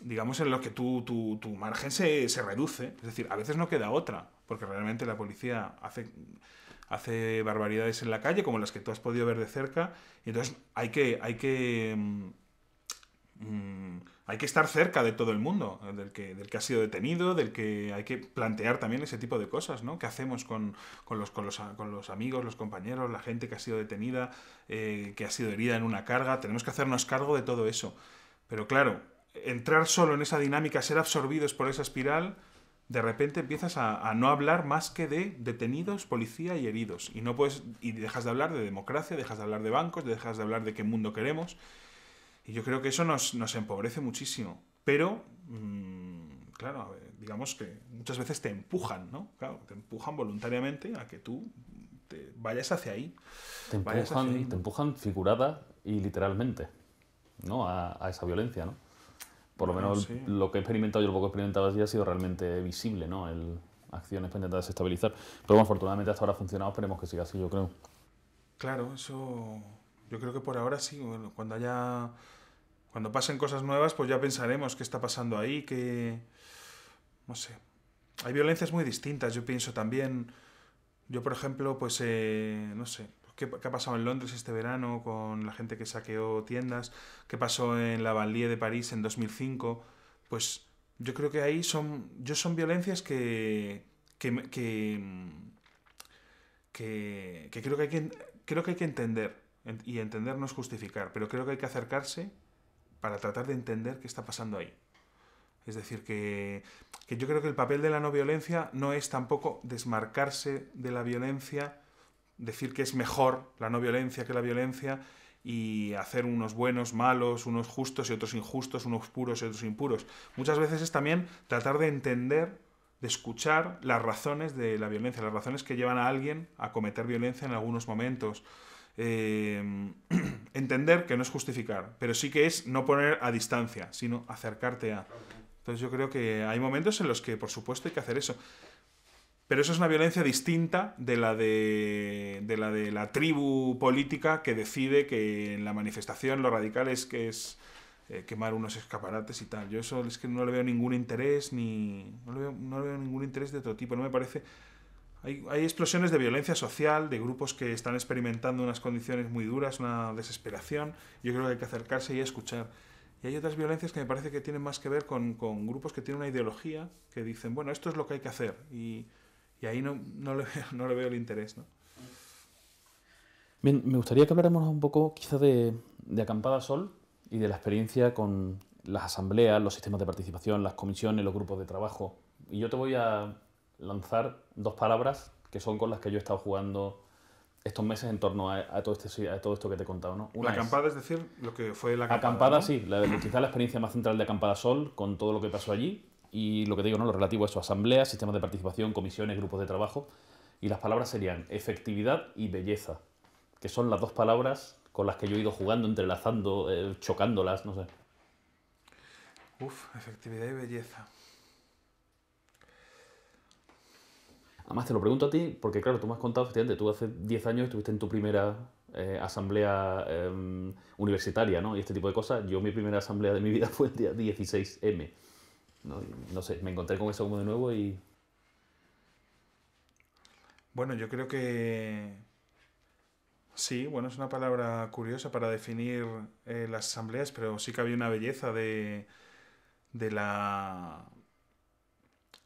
digamos, en lo que tu margen se reduce. Es decir, a veces no queda otra, porque realmente la policía hace barbaridades en la calle, como las que tú has podido ver de cerca, y entonces hay que estar cerca de todo el mundo, del que ha sido detenido, del que hay que plantear también ese tipo de cosas, ¿no? ¿Qué hacemos con los amigos, los compañeros, la gente que ha sido detenida, que ha sido herida en una carga? Tenemos que hacernos cargo de todo eso. Pero claro, entrar solo en esa dinámica, ser absorbidos por esa espiral, de repente empiezas a no hablar más que de detenidos, policía y heridos. Y dejas de hablar de democracia, dejas de hablar de bancos, dejas de hablar de qué mundo queremos. Y yo creo que eso nos empobrece muchísimo. Pero, claro, a ver, digamos que muchas veces te empujan, ¿no? Claro, te empujan voluntariamente a que tú te vayas hacia ahí. Te Vayas hacia ahí, empujan, te ¿no? empujan figurada y literalmente, ¿no? A esa violencia, ¿no? Por lo Bueno, menos sí. lo que he experimentado yo, lo poco que he experimentado así ha sido realmente visible, ¿no? Acciones para intentar desestabilizar. Pero bueno, afortunadamente hasta ahora ha funcionado, esperemos que siga así, yo creo. Claro, eso. Yo creo que por ahora sí. Bueno, cuando pasen cosas nuevas, pues ya pensaremos qué está pasando ahí, no sé. Hay violencias muy distintas, yo pienso también. Yo, por ejemplo, pues no sé, ¿qué ha pasado en Londres este verano con la gente que saqueó tiendas? ¿Qué pasó en la Banlieue de París en 2005? Pues yo creo que ahí son violencias que creo que hay que entender. Y entender no es justificar, pero creo que hay que acercarse para tratar de entender qué está pasando ahí. Es decir, que yo creo que el papel de la no violencia no es tampoco desmarcarse de la violencia, decir que es mejor la no violencia que la violencia y hacer unos buenos, malos, unos justos y otros injustos, unos puros y otros impuros. Muchas veces es también tratar de entender, de escuchar las razones de la violencia, las razones que llevan a alguien a cometer violencia en algunos momentos. Entender que no es justificar, pero sí que es no poner a distancia, sino acercarte a. Entonces yo creo que hay momentos en los que, por supuesto, hay que hacer eso. Pero eso es una violencia distinta de la tribu política que decide que en la manifestación lo radical es que es quemar unos escaparates y tal. Yo eso es que no le veo ningún interés, no le veo ningún interés de otro tipo. No me parece. Hay explosiones de violencia social, de grupos que están experimentando unas condiciones muy duras, una desesperación. Yo creo que hay que acercarse y escuchar. Y hay otras violencias que me parece que tienen más que ver con grupos que tienen una ideología, que dicen, bueno, esto es lo que hay que hacer. Y ahí no le veo el interés, ¿no? Bien, me gustaría que habláramos un poco quizá de Acampada Sol y de la experiencia con las asambleas, los sistemas de participación, las comisiones, los grupos de trabajo. Y yo te voy a lanzar dos palabras que son con las que yo he estado jugando estos meses en torno a todo esto que te he contado, ¿no? La Una es acampada, es decir, lo que fue la acampada, acampada, ¿no? sí, quizá la experiencia más central de Acampada Sol, con todo lo que pasó allí, y lo que te digo, ¿no? Lo relativo a eso, asambleas, sistemas de participación, comisiones, grupos de trabajo, y las palabras serían efectividad y belleza, que son las dos palabras con las que yo he ido jugando, entrelazando, chocándolas, no sé. Uf, efectividad y belleza. Además te lo pregunto a ti, porque claro, tú me has contado, efectivamente, tú hace 10 años estuviste en tu primera asamblea universitaria, ¿no? Y este tipo de cosas. Yo mi primera asamblea de mi vida fue el día 16M. ¿No? No sé, me encontré con eso como de nuevo y... Bueno, yo creo que sí, bueno, es una palabra curiosa para definir las asambleas, pero sí que había una belleza de la,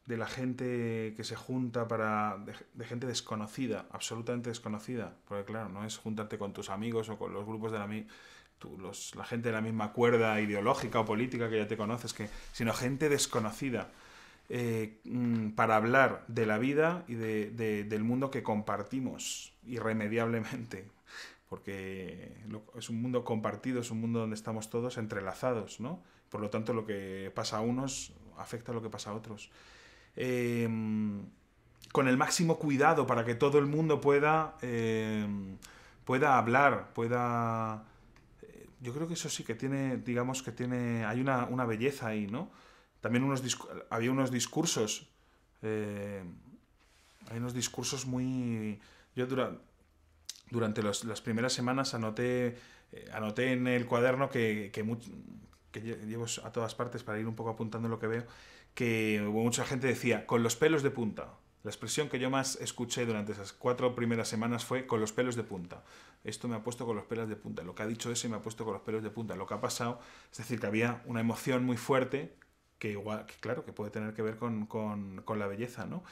de la gente que se junta de gente desconocida, absolutamente desconocida. Porque claro, no es juntarte con tus amigos o con los grupos de la gente de la misma cuerda ideológica o política que ya te conoces, sino gente desconocida para hablar de la vida y del mundo que compartimos irremediablemente. Porque es un mundo compartido, es un mundo donde estamos todos entrelazados, ¿no? Por lo tanto, lo que pasa a unos afecta a lo que pasa a otros. Eh, con el máximo cuidado para que todo el mundo pueda hablar, pueda... Yo creo que eso sí que tiene, digamos que tiene, hay una belleza ahí, ¿no? También había unos discursos, eh, hay unos discursos muy... Yo durante las primeras semanas anoté en el cuaderno que llevo a todas partes para ir un poco apuntando lo que veo, que mucha gente decía, con los pelos de punta. La expresión que yo más escuché durante esas 4 primeras semanas fue con los pelos de punta. Esto me ha puesto con los pelos de punta. Lo que ha dicho ese me ha puesto con los pelos de punta. Lo que ha pasado, es decir, que había una emoción muy fuerte que igual, que claro, que puede tener que ver con la belleza, ¿no?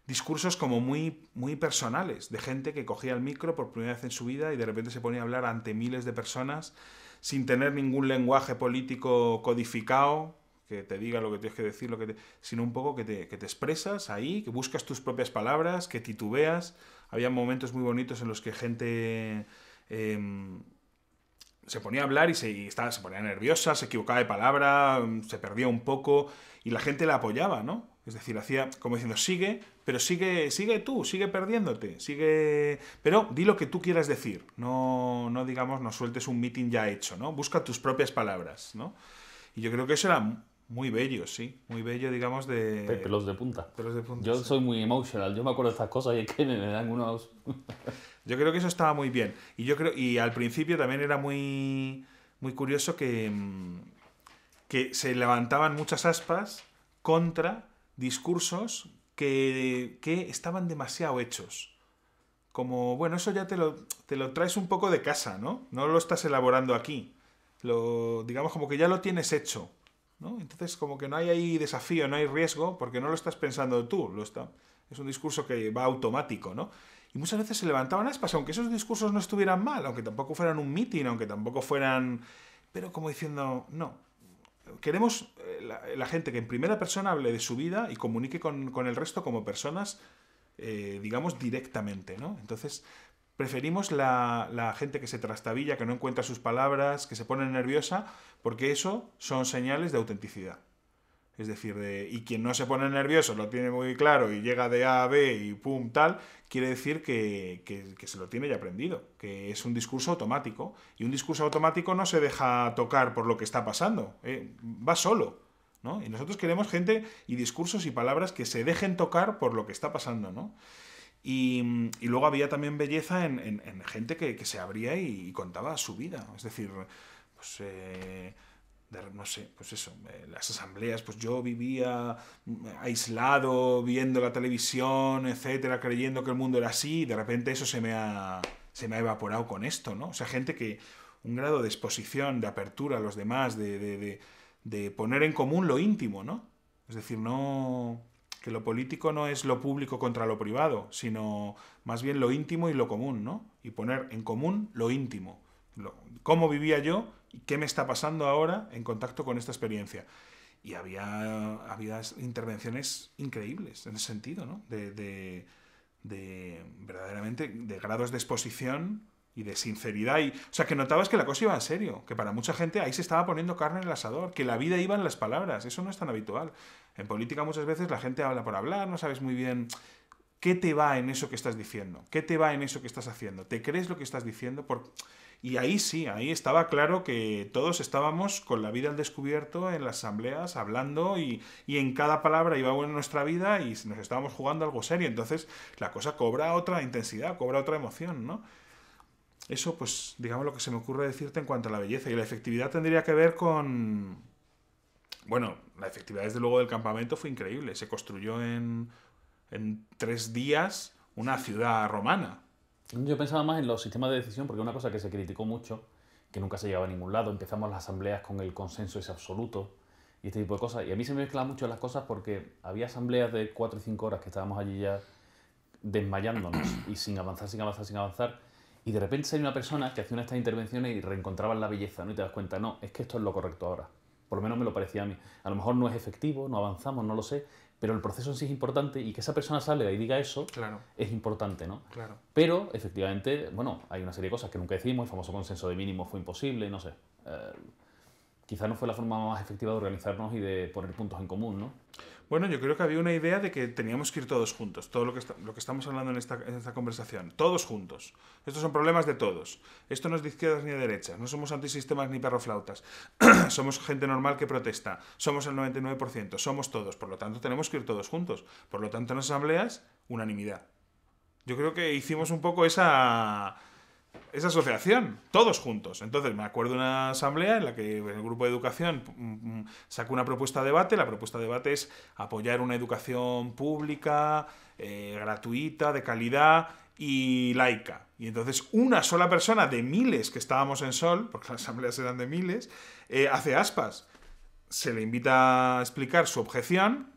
Discursos como muy personales, de gente que cogía el micro por primera vez en su vida y de repente se ponía a hablar ante miles de personas sin tener ningún lenguaje político codificado, que te diga lo que tienes que decir, sino un poco que te expresas ahí, que buscas tus propias palabras, que titubeas. Había momentos muy bonitos en los que gente se ponía a hablar y se ponía nerviosa, se equivocaba de palabra, se perdía un poco y la gente la apoyaba, ¿no? Es decir, hacía como diciendo, sigue, pero sigue tú, sigue perdiéndote, sigue... Pero di lo que tú quieras decir, no digamos, no sueltes un meeting ya hecho, ¿no? Busca tus propias palabras, ¿no? Y yo creo que eso era muy bello, sí, muy bello, digamos, Pelos de punta. Pelos de punta, Yo sí. soy muy emotional, yo me acuerdo de estas cosas y es que me dan unos... Yo creo que eso estaba muy bien. Y al principio también era muy curioso que se levantaban muchas aspas contra discursos que estaban demasiado hechos. Como, bueno, eso ya te lo traes un poco de casa, ¿no? No lo estás elaborando aquí. Digamos como que ya lo tienes hecho, ¿no? Entonces como que no hay ahí desafío, no hay riesgo, porque no lo estás pensando tú. Es un discurso que va automático, ¿no? Y muchas veces se levantaban aspas, aunque esos discursos no estuvieran mal, aunque tampoco fueran un meeting, aunque tampoco fueran... Pero como diciendo, no, queremos la gente que en primera persona hable de su vida y comunique con el resto como personas, digamos, directamente, ¿no? Entonces, preferimos la gente que se trastabilla, que no encuentra sus palabras, que se pone nerviosa, porque eso son señales de autenticidad. Es decir, y quien no se pone nervioso, lo tiene muy claro y llega de A a B y pum, tal, quiere decir que se lo tiene ya aprendido, que es un discurso automático. Y un discurso automático no se deja tocar por lo que está pasando, va solo, ¿no? Y nosotros queremos gente y discursos y palabras que se dejen tocar por lo que está pasando, ¿no? Y luego había también belleza en gente que se abría y contaba su vida. Es decir, pues... no sé, pues eso, las asambleas, pues yo vivía aislado, viendo la televisión, etcétera, creyendo que el mundo era así, y de repente eso se me ha evaporado con esto, ¿no? O sea, gente que un grado de exposición, de apertura a los demás, de poner en común lo íntimo, ¿no? Es decir, no que lo político no es lo público contra lo privado, sino más bien lo íntimo y lo común, ¿no? Y poner en común lo íntimo. Cómo vivía yo y qué me está pasando ahora en contacto con esta experiencia. Y había intervenciones increíbles en ese sentido, ¿no? Verdaderamente de grados de exposición y de sinceridad. O sea, que notabas que la cosa iba en serio, que para mucha gente ahí se estaba poniendo carne en el asador, que la vida iba en las palabras. Eso no es tan habitual. En política muchas veces la gente habla por hablar, no sabes muy bien... ¿qué te va en eso que estás diciendo? ¿Qué te va en eso que estás haciendo? ¿Te crees lo que estás diciendo? Y ahí sí, ahí estaba claro que todos estábamos con la vida al descubierto en las asambleas, hablando y en cada palabra iba en nuestra vida y nos estábamos jugando algo serio. Entonces la cosa cobra otra intensidad, cobra otra emoción, ¿no? Eso, pues, digamos lo que se me ocurre decirte en cuanto a la belleza. Y la efectividad tendría que ver con... Bueno, la efectividad desde luego del campamento fue increíble. Se construyó en 3 días una ciudad romana. Yo pensaba más en los sistemas de decisión, porque una cosa que se criticó mucho, que nunca se llegaba a ningún lado, empezamos las asambleas con el consenso ese absoluto y este tipo de cosas. Y a mí se me mezclan mucho las cosas porque había asambleas de 4 y 5 horas que estábamos allí ya desmayándonos y sin avanzar, sin avanzar, sin avanzar. Y de repente hay una persona que hacía una de estas intervenciones y reencontraba la belleza, ¿no? Y te das cuenta, no, es que esto es lo correcto ahora. Por lo menos me lo parecía a mí. A lo mejor no es efectivo, no avanzamos, no lo sé, pero el proceso en sí es importante y que esa persona salga y diga eso Claro, es importante, ¿no? claro. Pero, efectivamente, bueno, hay una serie de cosas que nunca decimos, el famoso consenso de mínimo fue imposible, no sé. Quizás no fue la forma más efectiva de organizarnos y de poner puntos en común, ¿no? Bueno, yo creo que había una idea de que teníamos que ir todos juntos, todo lo que estamos hablando en esta conversación, todos juntos. Estos son problemas de todos. Esto no es de izquierdas ni de derechas, no somos antisistemas ni perroflautas. Somos gente normal que protesta, somos el 99%, somos todos, por lo tanto tenemos que ir todos juntos. Por lo tanto, en las asambleas, unanimidad. Yo creo que hicimos un poco esa asociación, todos juntos. Entonces me acuerdo de una asamblea en la que el grupo de educación sacó una propuesta de debate. La propuesta de debate es apoyar una educación pública, gratuita, de calidad y laica. Y entonces una sola persona de miles que estábamos en Sol, porque las asambleas eran de miles, hace aspas. Se le invita a explicar su objeción.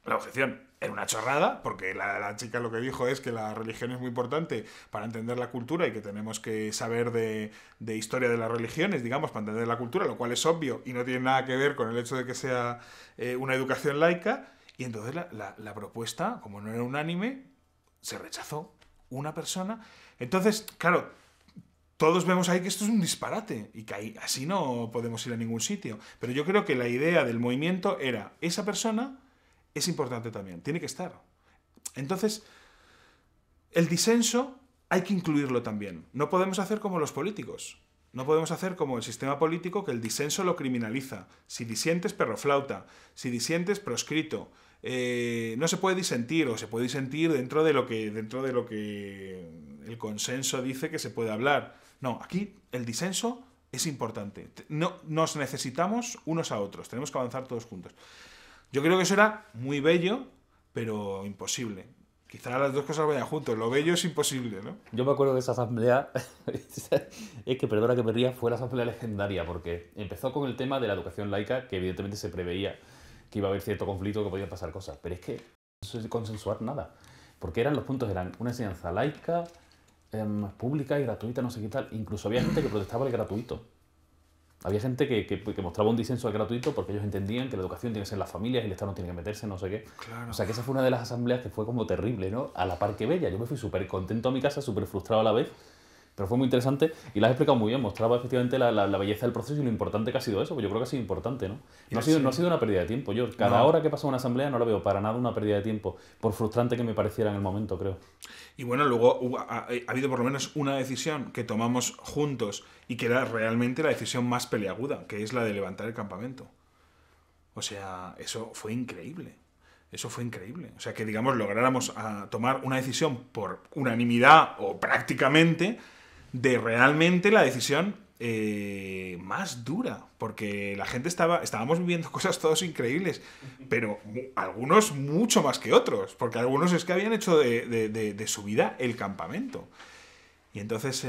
La objeción era una chorrada, porque la chica lo que dijo es que la religión es muy importante para entender la cultura y que tenemos que saber de historia de las religiones, digamos, para entender la cultura, lo cual es obvio y no tiene nada que ver con el hecho de que sea una educación laica. Y entonces la propuesta, como no era unánime, se rechazó. Una persona. Entonces, claro, todos vemos ahí que esto es un disparate y que ahí, así no podemos ir a ningún sitio. Pero yo creo que la idea del movimiento era, esa persona es importante también, tiene que estar. Entonces, el disenso hay que incluirlo también. No podemos hacer como los políticos. No podemos hacer como el sistema político, que el disenso lo criminaliza. Si disientes, perroflauta. Si disientes, proscrito. No se puede disentir, o se puede disentir dentro de lo que el consenso dice que se puede hablar. No, aquí el disenso es importante. No, nos necesitamos unos a otros. Tenemos que avanzar todos juntos. Yo creo que eso era muy bello, pero imposible. Quizá las dos cosas vayan juntos. Lo bello es imposible, ¿no? Yo me acuerdo de esa asamblea, es que, perdona que me ría, fue la asamblea legendaria, porque empezó con el tema de la educación laica, que evidentemente se preveía que iba a haber cierto conflicto, que podían pasar cosas, pero es que no se consensuar nada, porque los puntos eran una enseñanza laica, pública y gratuita, no sé qué tal. Incluso había gente que protestaba el gratuito. Había gente que mostraba un disenso al gratuito porque ellos entendían que la educación tiene que ser en las familias y el Estado no tiene que meterse, no sé qué. Claro. O sea, que esa fue una de las asambleas que fue como terrible, ¿no? A la par que bella. Yo me fui súper contento a mi casa, súper frustrado a la vez, pero fue muy interesante y la has explicado muy bien. Mostraba efectivamente la belleza del proceso y lo importante que ha sido eso, porque yo creo que ha sido importante, ¿no? No ha sido una pérdida de tiempo. Yo cada hora que pasa una asamblea no la veo para nada una pérdida de tiempo, por frustrante que me pareciera en el momento, creo. Y bueno, luego ha habido por lo menos una decisión que tomamos juntos y que era realmente la decisión más peliaguda, que es la de levantar el campamento. O sea, eso fue increíble. Eso fue increíble. O sea, que digamos lográramos tomar una decisión por unanimidad o prácticamente de realmente la decisión más dura, porque la gente estábamos viviendo cosas todos increíbles, pero algunos mucho más que otros, porque algunos es que habían hecho de su vida el campamento. Y entonces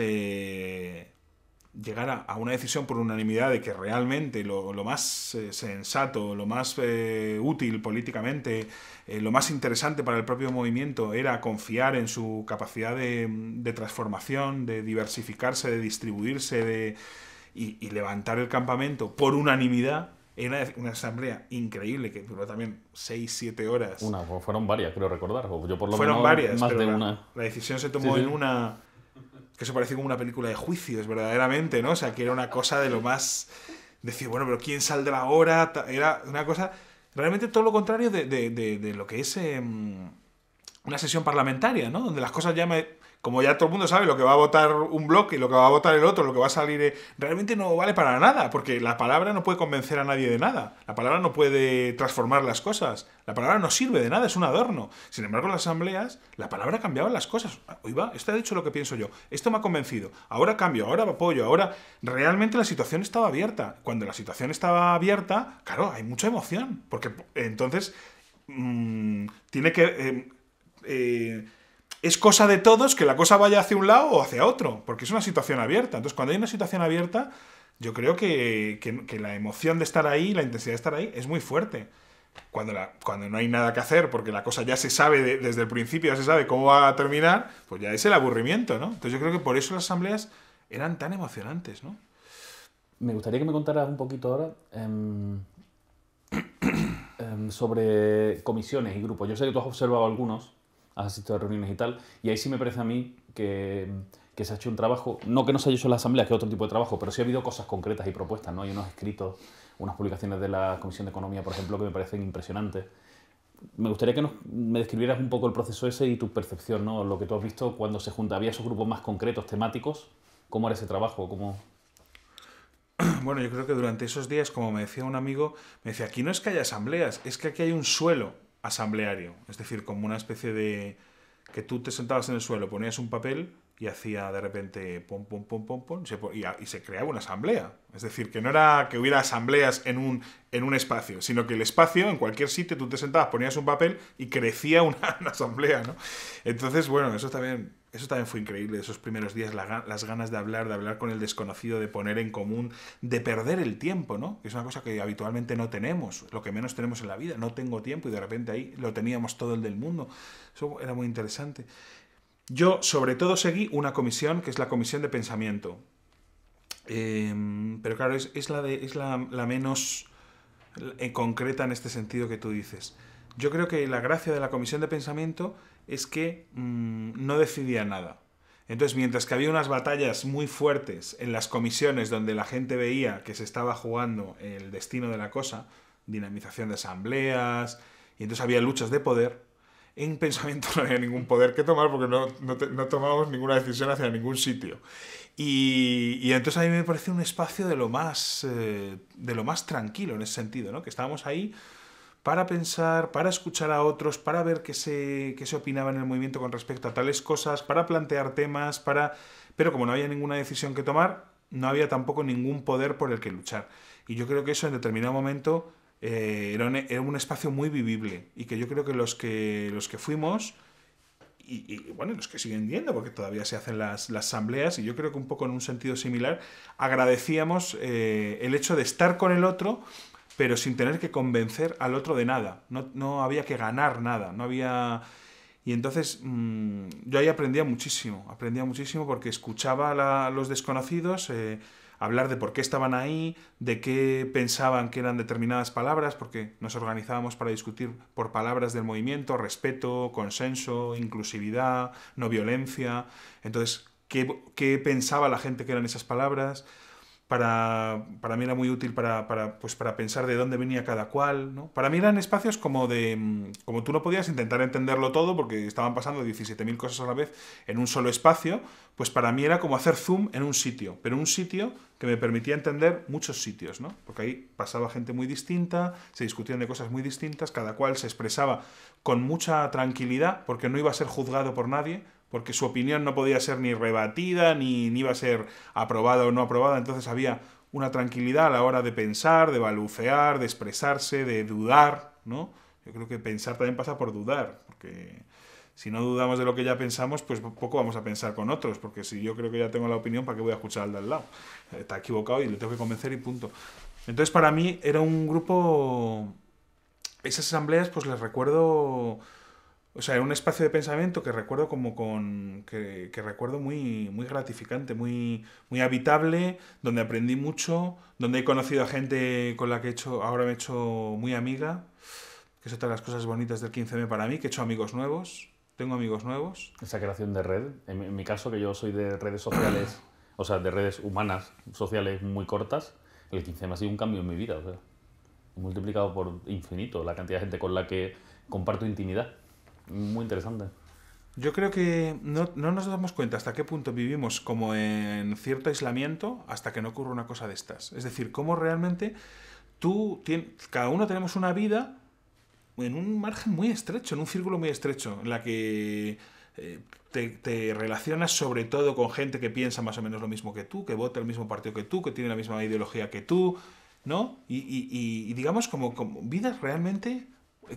llegar a una decisión por unanimidad de que realmente lo más sensato, lo más útil políticamente, lo más interesante para el propio movimiento era confiar en su capacidad de transformación, de diversificarse, de distribuirse y levantar el campamento por unanimidad. Era una asamblea increíble que duró también 6-7 horas. Fueron varias, creo recordar. Yo por lo Fueron menos varias, más pero de una. La decisión se tomó en una... que eso parecía como una película de juicios, verdaderamente, ¿no? O sea, que era una cosa de lo más... Decir, bueno, pero ¿quién saldrá ahora? Era una cosa... Realmente todo lo contrario de lo que es una sesión parlamentaria, ¿no? Donde las cosas ya como ya todo el mundo sabe lo que va a votar un bloque y lo que va a votar el otro, lo que va a salir, realmente no vale para nada, porque la palabra no puede convencer a nadie de nada. La palabra no puede transformar las cosas. La palabra no sirve de nada, es un adorno. Sin embargo, en las asambleas, la palabra cambiaba las cosas. Oiga, esto ha dicho lo que pienso yo. Esto me ha convencido. Ahora cambio, ahora apoyo, ahora... Realmente la situación estaba abierta. Cuando la situación estaba abierta, claro, hay mucha emoción. Porque entonces tiene que... es cosa de todos que la cosa vaya hacia un lado o hacia otro, porque es una situación abierta. Entonces, cuando hay una situación abierta, yo creo que la emoción de estar ahí, la intensidad de estar ahí, es muy fuerte. Cuando no hay nada que hacer, porque la cosa ya se sabe desde el principio, ya se sabe cómo va a terminar, pues ya es el aburrimiento, ¿no? Entonces yo creo que por eso las asambleas eran tan emocionantes, ¿no? Me gustaría que me contaras un poquito ahora sobre comisiones y grupos. Yo sé que tú has observado algunos, has asistido a reuniones y tal, y ahí sí me parece a mí que se ha hecho un trabajo, no que no se haya hecho en la asamblea, que es otro tipo de trabajo, pero sí ha habido cosas concretas y propuestas, ¿no? Hay unos escritos, unas publicaciones de la Comisión de Economía, por ejemplo, que me parecen impresionantes. Me gustaría que me describieras un poco el proceso ese y tu percepción, ¿no? Lo que tú has visto cuando se junta, había esos grupos más concretos, temáticos, ¿cómo era ese trabajo? ¿Cómo... Bueno, yo creo que durante esos días, como me decía un amigo, me decía, aquí no es que haya asambleas, es que aquí hay un suelo asambleario. Es decir, como una especie de... que tú te sentabas en el suelo, ponías un papel y hacía de repente pom, pom, pom, pom, pom, y se creaba una asamblea. Es decir, que no era que hubiera asambleas en un espacio, sino que el espacio, en cualquier sitio, tú te sentabas, ponías un papel y crecía una asamblea, ¿no? Entonces, bueno, eso también fue increíble, esos primeros días, las ganas de hablar con el desconocido, de poner en común, de perder el tiempo, ¿no? Que es una cosa que habitualmente no tenemos, lo que menos tenemos en la vida, no tengo tiempo y de repente ahí lo teníamos todo el del mundo. Eso era muy interesante. Yo, sobre todo, seguí una comisión, que es la comisión de pensamiento. Pero claro, es la menos concreta en este sentido que tú dices. Yo creo que la gracia de la comisión de pensamiento es que no decidía nada. Entonces, mientras que había unas batallas muy fuertes en las comisiones donde la gente veía que se estaba jugando el destino de la cosa, dinamización de asambleas, y entonces había luchas de poder, en pensamiento no había ningún poder que tomar porque no tomábamos ninguna decisión hacia ningún sitio. Y entonces a mí me pareció un espacio de lo más tranquilo en ese sentido, ¿no? Que estábamos ahí para pensar, para escuchar a otros, para ver qué se opinaba en el movimiento con respecto a tales cosas, para plantear temas, pero como no había ninguna decisión que tomar, no había tampoco ningún poder por el que luchar. Y yo creo que eso en determinado momento era un espacio muy vivible y que yo creo que los que fuimos bueno, los que siguen yendo, porque todavía se hacen las asambleas, y yo creo que un poco en un sentido similar, agradecíamos el hecho de estar con el otro, pero sin tener que convencer al otro de nada. No había que ganar nada, no había... Y entonces yo ahí aprendía muchísimo porque escuchaba a los desconocidos, hablar de por qué estaban ahí, de qué pensaban que eran determinadas palabras, porque nos organizábamos para discutir por palabras del movimiento, respeto, consenso, inclusividad, no violencia. Entonces, ¿qué pensaba la gente que eran esas palabras? Para mí era muy útil pues para pensar de dónde venía cada cual, ¿no? Para mí eran espacios como como tú no podías intentar entenderlo todo porque estaban pasando 17.000 cosas a la vez en un solo espacio, pues para mí era como hacer zoom en un sitio, pero un sitio que me permitía entender muchos sitios, ¿no? Porque ahí pasaba gente muy distinta, se discutían de cosas muy distintas, cada cual se expresaba con mucha tranquilidad porque no iba a ser juzgado por nadie, porque su opinión no podía ser ni rebatida, ni iba a ser aprobada o no aprobada, entonces había una tranquilidad a la hora de pensar, de balbucear, de expresarse, de dudar, ¿no? Yo creo que pensar también pasa por dudar, porque si no dudamos de lo que ya pensamos, pues poco vamos a pensar con otros, porque si yo creo que ya tengo la opinión, ¿para qué voy a escuchar al de al lado? Está equivocado y le tengo que convencer y punto. Entonces para mí era un grupo... Esas asambleas pues les recuerdo... O sea, era un espacio de pensamiento que recuerdo que recuerdo muy, muy gratificante, muy, muy habitable, donde aprendí mucho, donde he conocido a gente con la que ahora me he hecho muy amiga, que es otra de las cosas bonitas del 15M para mí, que he hecho amigos nuevos, tengo amigos nuevos. Esa creación de red, en mi caso, que yo soy de redes sociales, o sea, de redes humanas, sociales muy cortas, el 15M ha sido un cambio en mi vida, o sea, he multiplicado por infinito la cantidad de gente con la que comparto intimidad. Muy interesante. Yo creo que no nos damos cuenta hasta qué punto vivimos como en cierto aislamiento hasta que no ocurre una cosa de estas. Es decir, cómo realmente cada uno tenemos una vida en un margen muy estrecho, en un círculo muy estrecho, en la que te relacionas sobre todo con gente que piensa más o menos lo mismo que tú, que vota el mismo partido que tú, que tiene la misma ideología que tú, ¿no? Y digamos como vidas realmente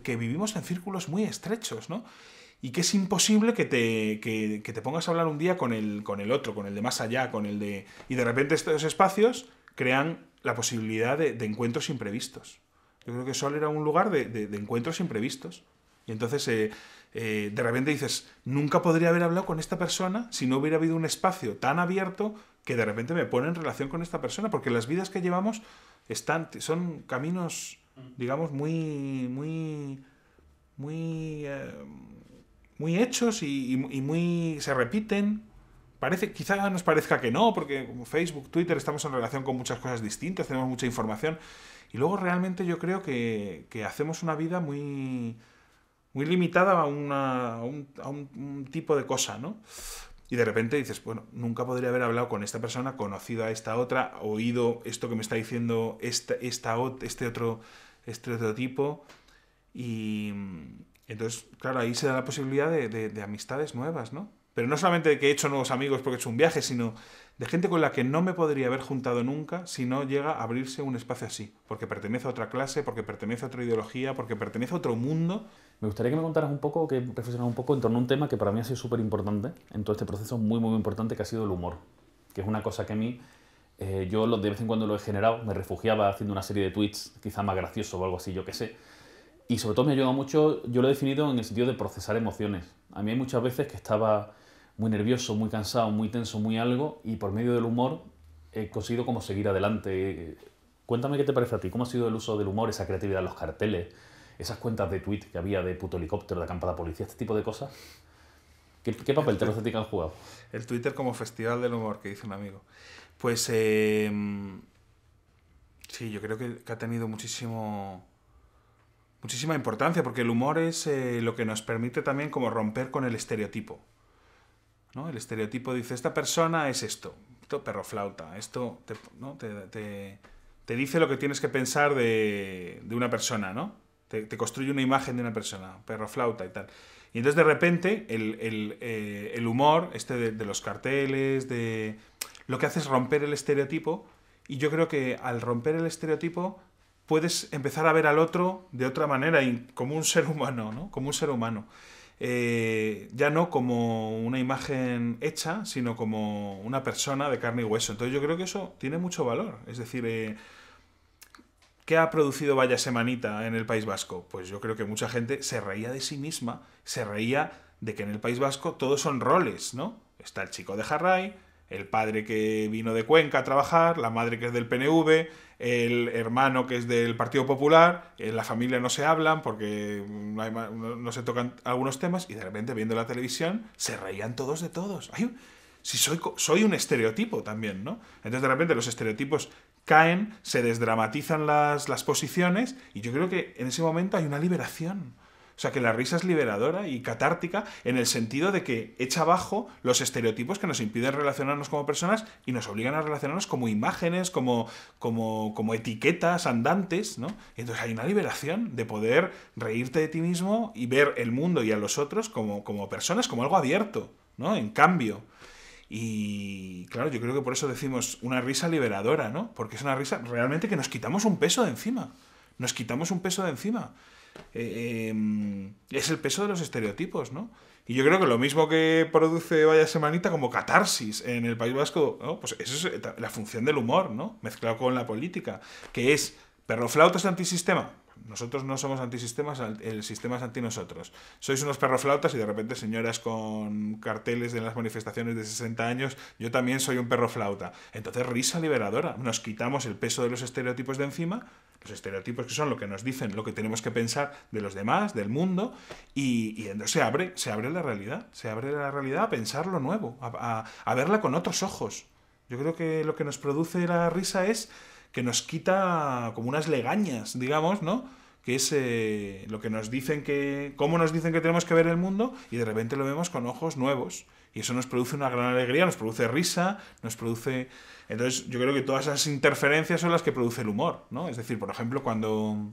que vivimos en círculos muy estrechos, ¿no? Y que es imposible que te pongas a hablar un día con el otro, con el de más allá, con el de... Y de repente estos espacios crean la posibilidad de encuentros imprevistos. Yo creo que Sol era un lugar de encuentros imprevistos. Y entonces, de repente dices, nunca podría haber hablado con esta persona si no hubiera habido un espacio tan abierto que de repente me pone en relación con esta persona. Porque las vidas que llevamos son caminos, digamos, muy hechos y muy se repiten. Quizá nos parezca que no, porque como Facebook, Twitter, estamos en relación con muchas cosas distintas, tenemos mucha información. Y luego realmente yo creo que hacemos una vida muy, muy limitada a un tipo de cosa, ¿no? Y de repente dices, bueno, nunca podría haber hablado con esta persona, conocido a esta otra, oído esto que me está diciendo este otro tipo. Y entonces, claro, ahí se da la posibilidad de amistades nuevas, ¿no? Pero no solamente de que he hecho nuevos amigos porque he hecho un viaje, sino de gente con la que no me podría haber juntado nunca si no llega a abrirse un espacio así. Porque pertenece a otra clase, porque pertenece a otra ideología, porque pertenece a otro mundo. Me gustaría que me contaras un poco, que reflexionaras un poco en torno a un tema que para mí ha sido súper importante en todo este proceso, muy, muy importante, que ha sido el humor. Que es una cosa que a mí, yo de vez en cuando lo he generado, me refugiaba haciendo una serie de tweets, quizá más gracioso o algo así, yo qué sé. Y sobre todo me ha ayudado mucho, yo lo he definido en el sentido de procesar emociones. A mí hay muchas veces que estaba muy nervioso, muy cansado, muy tenso, muy algo, y por medio del humor he conseguido como seguir adelante. Cuéntame qué te parece a ti, cómo ha sido el uso del humor, esa creatividad, los carteles, esas cuentas de tweet que había de puto helicóptero, de acampada policía, este tipo de cosas. ¿Qué papel te parece a ti que han jugado? El Twitter como festival del humor, que dice un amigo. Pues sí, yo creo que ha tenido muchísima importancia, porque el humor es lo que nos permite también como romper con el estereotipo, ¿no? El estereotipo dice, esta persona es esto perro flauta, esto ¿no? te dice lo que tienes que pensar de una persona, ¿no? Te construye una imagen de una persona, perro flauta y tal. Y entonces de repente el humor, de los carteles, lo que hace es romper el estereotipo, y yo creo que al romper el estereotipo puedes empezar a ver al otro de otra manera, y como un ser humano, ¿no? Como un ser humano. Ya no como una imagen hecha, sino como una persona de carne y hueso. Entonces yo creo que eso tiene mucho valor. Es decir, ¿qué ha producido Vaya Semanita en el País Vasco? Pues yo creo que mucha gente se reía de sí misma, se reía de que en el País Vasco todos son roles, ¿no? Está el chico de Jarray, el padre que vino de Cuenca a trabajar, la madre que es del PNV, el hermano que es del Partido Popular, en la familia no se hablan porque no se tocan algunos temas, y de repente viendo la televisión se reían todos de todos. Ay, si soy un estereotipo también, ¿no? Entonces de repente los estereotipos caen, se desdramatizan las posiciones, y yo creo que en ese momento hay una liberación. O sea, que la risa es liberadora y catártica en el sentido de que echa abajo los estereotipos que nos impiden relacionarnos como personas y nos obligan a relacionarnos como imágenes, como etiquetas andantes, ¿no? Y entonces hay una liberación de poder reírte de ti mismo y ver el mundo y a los otros como personas, como algo abierto, ¿no? En cambio. Y claro, yo creo que por eso decimos una risa liberadora, ¿no? Porque es una risa realmente que nos quitamos un peso de encima. Nos quitamos un peso de encima. Es el peso de los estereotipos, ¿no? Y yo creo que lo mismo que produce Vaya Semanita como catarsis en el País Vasco, ¿no? Pues eso es la función del humor, ¿no? Mezclado con la política, que es perroflautas antisistema. Nosotros no somos antisistemas, el sistema es anti nosotros. Sois unos perroflautas y de repente señoras con carteles de las manifestaciones de 60 años, yo también soy un perroflauta. Entonces risa liberadora, nos quitamos el peso de los estereotipos de encima, los estereotipos que son lo que nos dicen, lo que tenemos que pensar de los demás, del mundo, y entonces se abre la realidad, a pensar lo nuevo, a verla con otros ojos. Yo creo que lo que nos produce la risa es que nos quita como unas legañas, digamos, ¿no? que es lo que nos dicen cómo nos dicen que tenemos que ver el mundo, y de repente lo vemos con ojos nuevos. Y eso nos produce una gran alegría, nos produce risa, nos produce... Entonces yo creo que todas esas interferencias son las que produce el humor, ¿no? Es decir, por ejemplo, cuando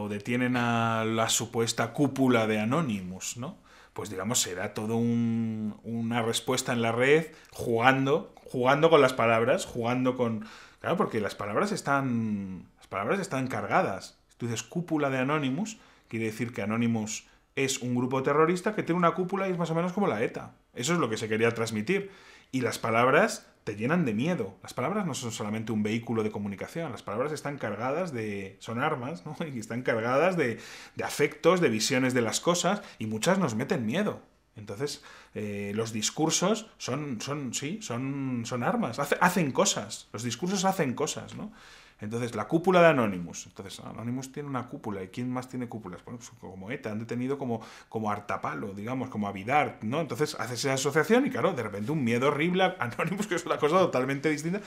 detienen a la supuesta cúpula de Anonymous, ¿no? Pues digamos, será todo una respuesta en la red jugando con las palabras, jugando con... Claro, porque las palabras están cargadas. Si tú dices cúpula de Anonymous, quiere decir que Anonymous es un grupo terrorista que tiene una cúpula y es más o menos como la ETA. Eso es lo que se quería transmitir. Y las palabras te llenan de miedo. Las palabras no son solamente un vehículo de comunicación. Las palabras están cargadas de... son armas, ¿no? Y están cargadas de afectos, de visiones de las cosas, y muchas nos meten miedo. Entonces, los discursos son armas. Hacen cosas. Los discursos hacen cosas, ¿no? Entonces, la cúpula de Anonymous. Entonces, Anonymous tiene una cúpula. ¿Y quién más tiene cúpulas? Bueno, pues como ETA, han detenido como Artapalo, digamos, como a Vidar, ¿no? Entonces, haces esa asociación y, claro, de repente un miedo horrible a Anonymous, que es una cosa totalmente distinta.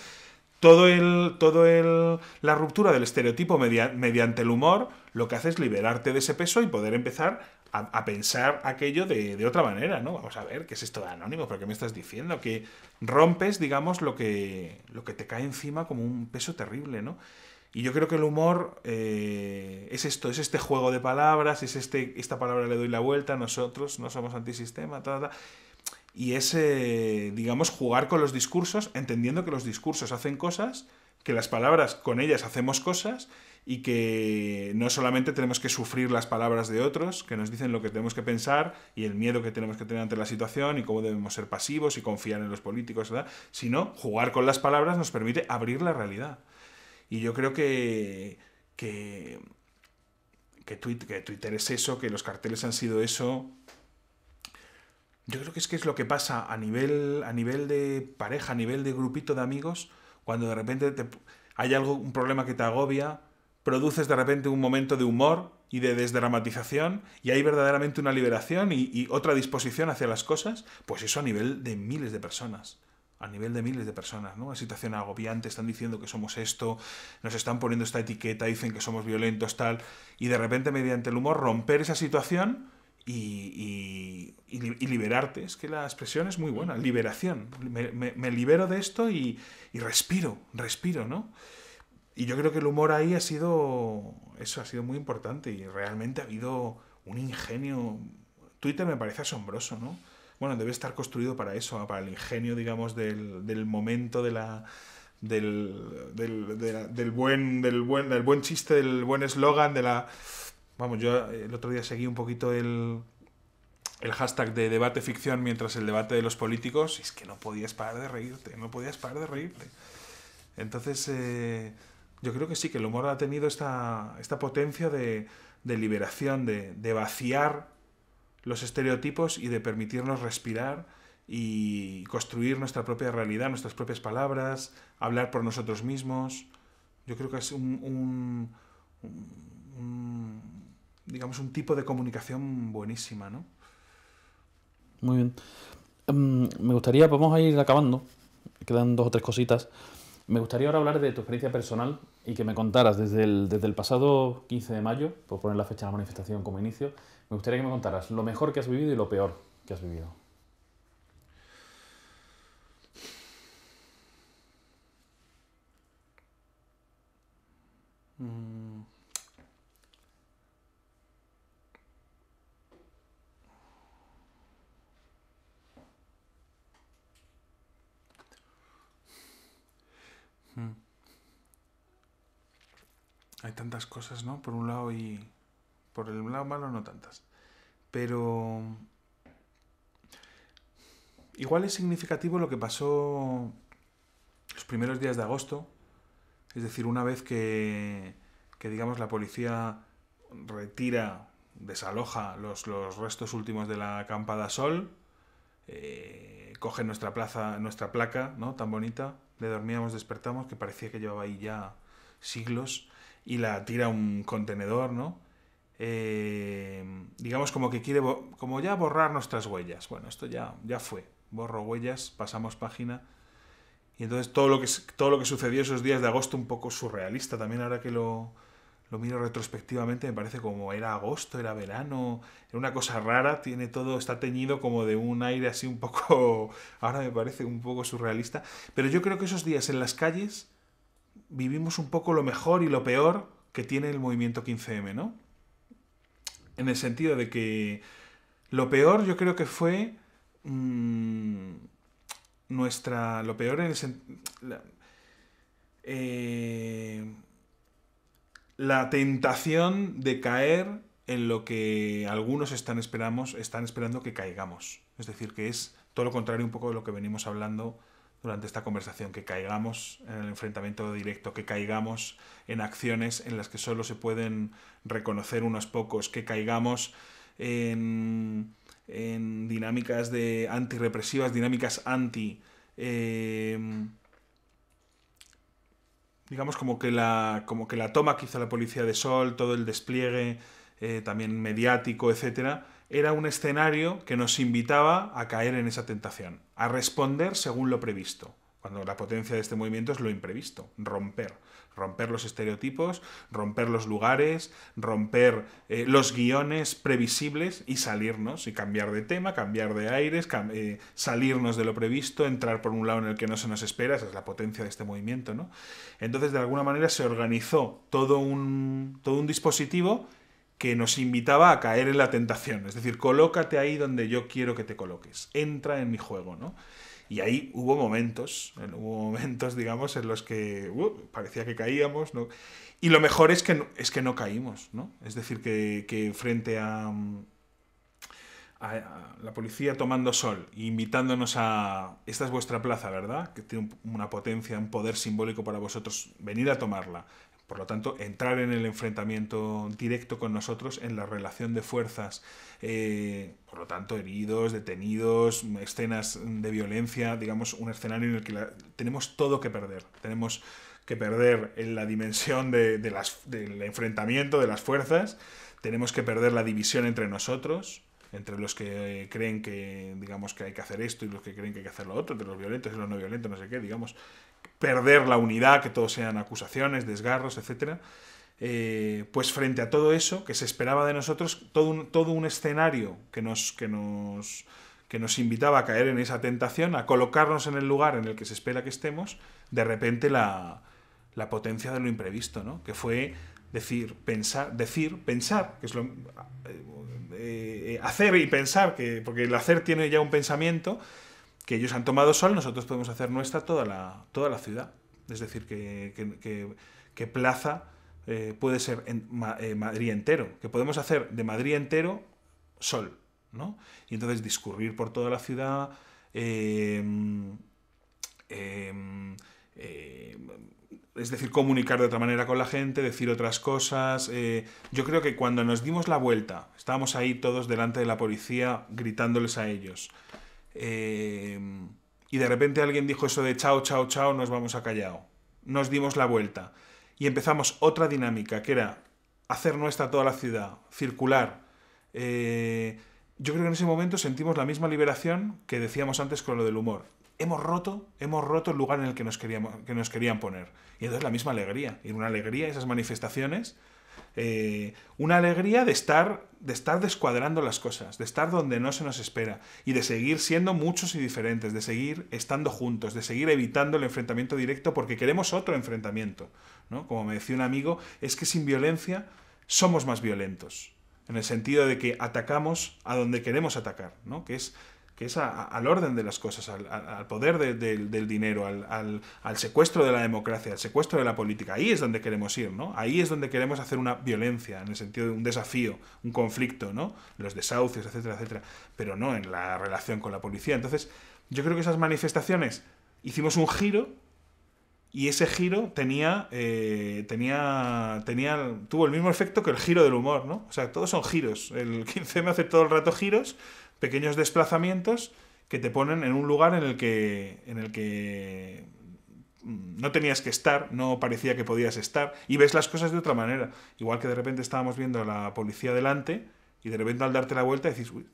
La ruptura del estereotipo mediante el humor, lo que hace es liberarte de ese peso y poder empezar a pensar aquello de otra manera, ¿no? Vamos a ver, ¿qué es esto de Anónimo? ¿Pero qué me estás diciendo? Que rompes, digamos, lo que te cae encima como un peso terrible, ¿no? Y yo creo que el humor es esto, es este juego de palabras, es esta palabra le doy la vuelta, nosotros no somos antisistema, y es, digamos, jugar con los discursos, entendiendo que los discursos hacen cosas, que las palabras con ellas hacemos cosas, y que no solamente tenemos que sufrir las palabras de otros, que nos dicen lo que tenemos que pensar y el miedo que tenemos que tener ante la situación y cómo debemos ser pasivos y confiar en los políticos, ¿verdad? Sino jugar con las palabras nos permite abrir la realidad. Y yo creo que Twitter es eso, que los carteles han sido eso. Yo creo que es lo que pasa a nivel de pareja, a nivel de grupito de amigos, cuando de repente hay un problema que te agobia, produces de repente un momento de humor y de desdramatización, y hay verdaderamente una liberación y otra disposición hacia las cosas, pues eso a nivel de miles de personas. A nivel de miles de personas, ¿no? Una situación agobiante, están diciendo que somos esto, nos están poniendo esta etiqueta, dicen que somos violentos, tal, y de repente mediante el humor romper esa situación y liberarte. Es que la expresión es muy buena, liberación. Me libero de esto y respiro, ¿no? Y yo creo que el humor ahí ha sido muy importante, y realmente ha habido un ingenio. Twitter me parece asombroso, ¿no? Bueno, debe estar construido para eso, para el ingenio, digamos, del momento, del buen chiste, del buen eslogan, Vamos, yo el otro día seguí un poquito el hashtag de debate ficción mientras el debate de los políticos, y es que no podías parar de reírte. Entonces, yo creo que sí, que el humor ha tenido esta potencia de liberación, de vaciar los estereotipos y de permitirnos respirar y construir nuestra propia realidad, nuestras propias palabras, hablar por nosotros mismos. Yo creo que es digamos, un tipo de comunicación buenísima, ¿no? Muy bien. Me gustaría, vamos a ir acabando, quedan 2 o 3 cositas. Me gustaría ahora hablar de tu experiencia personal y que me contaras desde el pasado 15 de mayo, por poner la fecha de la manifestación como inicio, me gustaría que me contaras lo mejor que has vivido y lo peor que has vivido. Hay tantas cosas, ¿no? Por un lado, y por el lado malo no tantas. Pero igual es significativo lo que pasó los primeros días de agosto. Es decir, una vez que digamos, la policía desaloja los restos últimos de la acampada Sol, cogen nuestra placa, ¿no? Tan bonita, de dormíamos, despertamos, que parecía que llevaba ahí ya siglos, y la tira a un contenedor, ¿no? Digamos, como que quiere como ya borrar nuestras huellas. Bueno, esto ya fue. Borro huellas, pasamos página. Y entonces todo lo que sucedió esos días de agosto, un poco surrealista también, ahora que lo lo miro retrospectivamente, me parece como era agosto, era verano, era una cosa rara, tiene todo, está teñido como de un aire así un poco, ahora me parece un poco surrealista, pero yo creo que esos días en las calles vivimos un poco lo mejor y lo peor que tiene el movimiento 15M, ¿no? En el sentido de que lo peor yo creo que fue lo peor en el la tentación de caer en lo que algunos están esperando que caigamos. Es decir, que es todo lo contrario un poco de lo que venimos hablando durante esta conversación, que caigamos en el enfrentamiento directo, que caigamos en acciones en las que solo se pueden reconocer unos pocos, que caigamos en dinámicas de antirrepresivas, dinámicas anti... digamos como que la toma que hizo la Policía de Sol, todo el despliegue también mediático, etcétera, era un escenario que nos invitaba a caer en esa tentación, a responder según lo previsto, cuando la potencia de este movimiento es lo imprevisto, romper los estereotipos, romper los lugares, romper los guiones previsibles y salirnos y cambiar de tema, cambiar de aires, salirnos de lo previsto, entrar por un lado en el que no se nos espera. Esa es la potencia de este movimiento, ¿no? Entonces, de alguna manera se organizó todo un dispositivo que nos invitaba a caer en la tentación. Es decir, colócate ahí donde yo quiero que te coloques. Entra en mi juego, ¿no? Y ahí hubo momentos, digamos, en los que parecía que caíamos, ¿no? Y lo mejor es que no caímos, ¿no? Es decir, que frente a la policía tomando sol e invitándonos a... Esta es vuestra plaza, ¿verdad? Que tiene una potencia, un poder simbólico para vosotros. Venid a tomarla. Por lo tanto, entrar en el enfrentamiento directo con nosotros, en la relación de fuerzas, por lo tanto, heridos, detenidos, escenas de violencia, digamos, un escenario en el que tenemos todo que perder. Tenemos que perder en la dimensión del enfrentamiento de las fuerzas, tenemos que perder la división entre nosotros, entre los que creen que, digamos, que hay que hacer esto y los que creen que hay que hacer lo otro, entre los violentos y los no violentos, no sé qué, digamos, perder la unidad, que todos sean acusaciones, desgarros, etcétera. Pues frente a todo eso que se esperaba de nosotros, todo un escenario que nos invitaba a caer en esa tentación, a colocarnos en el lugar en el que se espera que estemos, de repente la potencia de lo imprevisto, ¿no? Que fue pensar, que es lo... hacer y pensar, porque el hacer tiene ya un pensamiento, que ellos han tomado sol, nosotros podemos hacer nuestra toda la ciudad. Es decir, que plaza puede ser Madrid entero, que podemos hacer de Madrid entero sol, ¿no? Y entonces discurrir por toda la ciudad, es decir, comunicar de otra manera con la gente, decir otras cosas. Yo creo que cuando nos dimos la vuelta, estábamos ahí todos delante de la policía gritándoles a ellos, y de repente alguien dijo eso de chao, chao, chao, nos vamos a Callao. Nos dimos la vuelta y empezamos otra dinámica, que era hacer nuestra toda la ciudad, circular. Yo creo que en ese momento sentimos la misma liberación que decíamos antes con lo del humor. Hemos roto el lugar en el que nos querían poner. Y entonces la misma alegría. Y una alegría, esas manifestaciones, una alegría de estar descuadrando las cosas, de estar donde no se nos espera y de seguir siendo muchos y diferentes, de seguir estando juntos, de seguir evitando el enfrentamiento directo porque queremos otro enfrentamiento, ¿no? Como me decía un amigo, es que sin violencia somos más violentos, en el sentido de que atacamos a donde queremos atacar, ¿no? Que es al orden de las cosas, al poder del dinero, al secuestro de la democracia, al secuestro de la política. Ahí es donde queremos ir, ¿no? Ahí es donde queremos hacer una violencia, en el sentido de un desafío, un conflicto, ¿no? Los desahucios, etcétera, etcétera. Pero no en la relación con la policía. Entonces, yo creo que esas manifestaciones hicimos un giro y ese giro tuvo el mismo efecto que el giro del humor, ¿no? O sea, todos son giros. El 15M hace todo el rato giros, pequeños desplazamientos que te ponen en un lugar en el que no tenías que estar, no parecía que podías estar, y ves las cosas de otra manera. Igual que de repente estábamos viendo a la policía delante, y de repente al darte la vuelta decís, uy,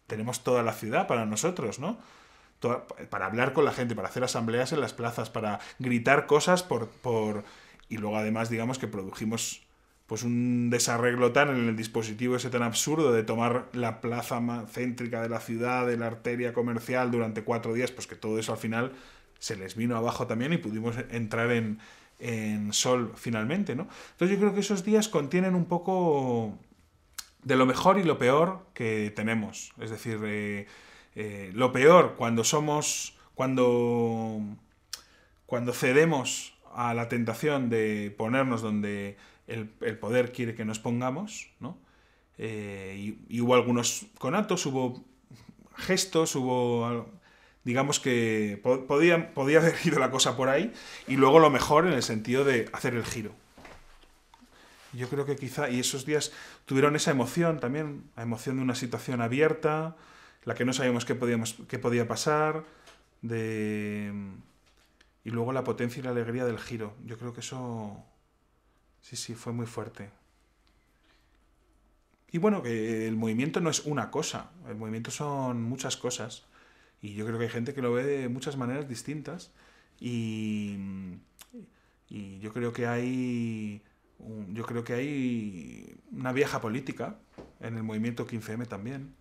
tenemos toda la ciudad para nosotros, ¿no? Para hablar con la gente, para hacer asambleas en las plazas, para gritar cosas y luego además digamos que produjimos pues un desarreglo tan en el dispositivo ese tan absurdo de tomar la plaza céntrica de la ciudad, de la arteria comercial durante 4 días, pues que todo eso al final se les vino abajo también y pudimos entrar en Sol finalmente, ¿no? Entonces yo creo que esos días contienen un poco de lo mejor y lo peor que tenemos. Es decir, lo peor cuando cedemos a la tentación de ponernos donde el poder quiere que nos pongamos, ¿no? Y hubo algunos conatos, hubo gestos, digamos que podía haber ido la cosa por ahí, y luego lo mejor en el sentido de hacer el giro. Yo creo que quizá, y esos días tuvieron esa emoción también, la emoción de una situación abierta, la que no sabíamos qué podía pasar, y luego la potencia y la alegría del giro. Yo creo que eso, sí, fue muy fuerte. Y bueno, que el movimiento no es una cosa, el movimiento son muchas cosas. Y yo creo que hay gente que lo ve de muchas maneras distintas. Y yo creo que hay una vieja política en el movimiento 15M también.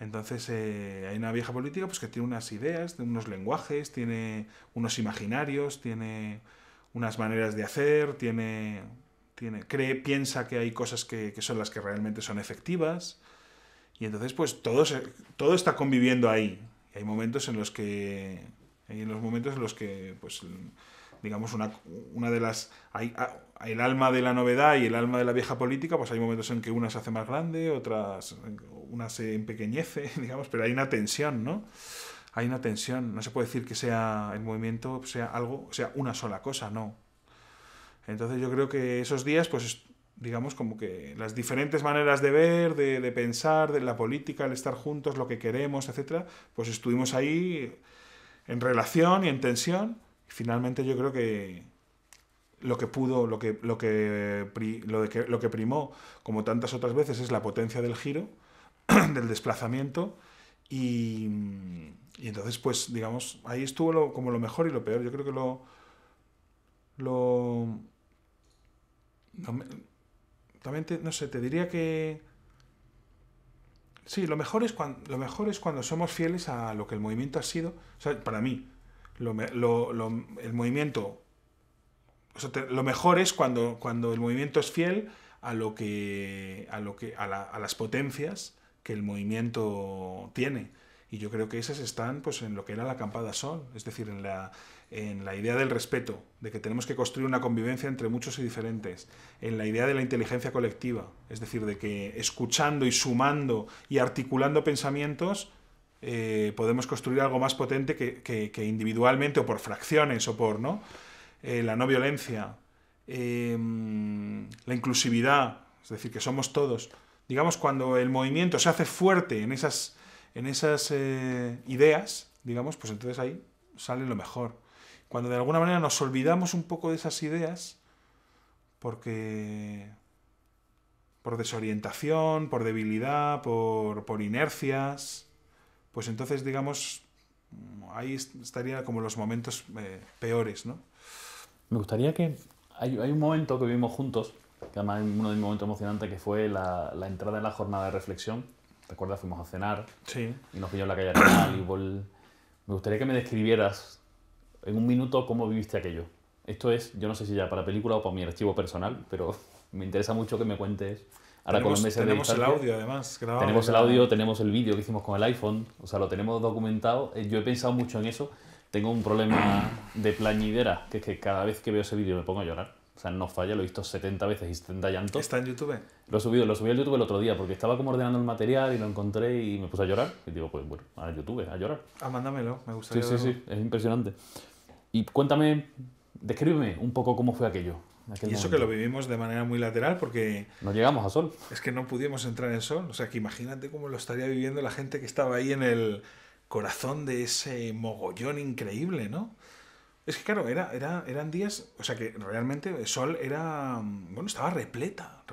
Entonces hay una vieja política pues que tiene unas ideas, tiene unos lenguajes, tiene unos imaginarios, tiene unas maneras de hacer, piensa que hay cosas que son las que realmente son efectivas. Y entonces pues todo está conviviendo ahí. Y hay momentos en los que pues digamos una de las el alma de la novedad y el alma de la vieja política, pues hay momentos en que una se hace más grande, una se empequeñece, digamos, pero hay una tensión, ¿no? Hay una tensión, no se puede decir que el movimiento sea una sola cosa, no. Entonces yo creo que esos días, pues digamos como que las diferentes maneras de ver, de pensar, de la política, el estar juntos, lo que queremos, etcétera, pues estuvimos ahí en relación y en tensión. Y finalmente yo creo que lo que primó, como tantas otras veces, es la potencia del giro, del desplazamiento, y entonces, pues, digamos, ahí estuvo como lo mejor y lo peor. Yo creo que también no sé, te diría que sí, lo mejor es cuando somos fieles a lo que el movimiento ha sido. O sea, para mí, el movimiento, o sea, lo mejor es cuando el movimiento es fiel a las potencias que el movimiento tiene. Y yo creo que esas están pues en lo que era la acampada Sol, es decir, en la idea del respeto, de que tenemos que construir una convivencia entre muchos y diferentes, en la idea de la inteligencia colectiva, es decir, de que escuchando y sumando y articulando pensamientos podemos construir algo más potente que individualmente o por fracciones o por, ¿no? La no violencia, la inclusividad, es decir, que somos todos. Digamos, cuando el movimiento se hace fuerte en esas ideas, digamos, pues entonces ahí sale lo mejor. Cuando de alguna manera nos olvidamos un poco de esas ideas, por desorientación, por debilidad, por inercias, pues entonces, digamos, ahí estaría como los momentos peores, ¿no? Me gustaría que... Hay un momento que vivimos juntos, que además es uno de mis momentos emocionantes, que fue la entrada en la jornada de reflexión. ¿Recuerdas? Fuimos a cenar, sí, y nos pilló en la calle Arenal Me gustaría que me describieras en un minuto cómo viviste aquello. Esto es, yo no sé si ya para película o para mi archivo personal, pero me interesa mucho que me cuentes. Ahora con los meses de tenemos el distancia, audio, además, grabado. Tenemos el audio, tenemos el vídeo que hicimos con el iPhone, o sea, lo tenemos documentado. Yo he pensado mucho en eso. Tengo un problema de plañidera, que es que cada vez que veo ese vídeo me pongo a llorar. O sea, no falla, lo he visto 70 veces y 70 llantos. ¿Está en YouTube? Lo subí al YouTube el otro día, porque estaba como ordenando el material y lo encontré y me puse a llorar. Y digo, pues bueno, a YouTube, a llorar. Mándamelo, me gustaría verlo. Sí, es impresionante. Y cuéntame, descríbeme un poco cómo fue aquello. Y eso momento. Que lo vivimos de manera muy lateral porque... No llegamos a Sol. Es que no pudimos entrar en Sol. O sea, que imagínate cómo lo estaría viviendo la gente que estaba ahí en el corazón de ese mogollón increíble, ¿no? Es que claro, eran días... O sea, que realmente Sol era... Bueno, estaba repleta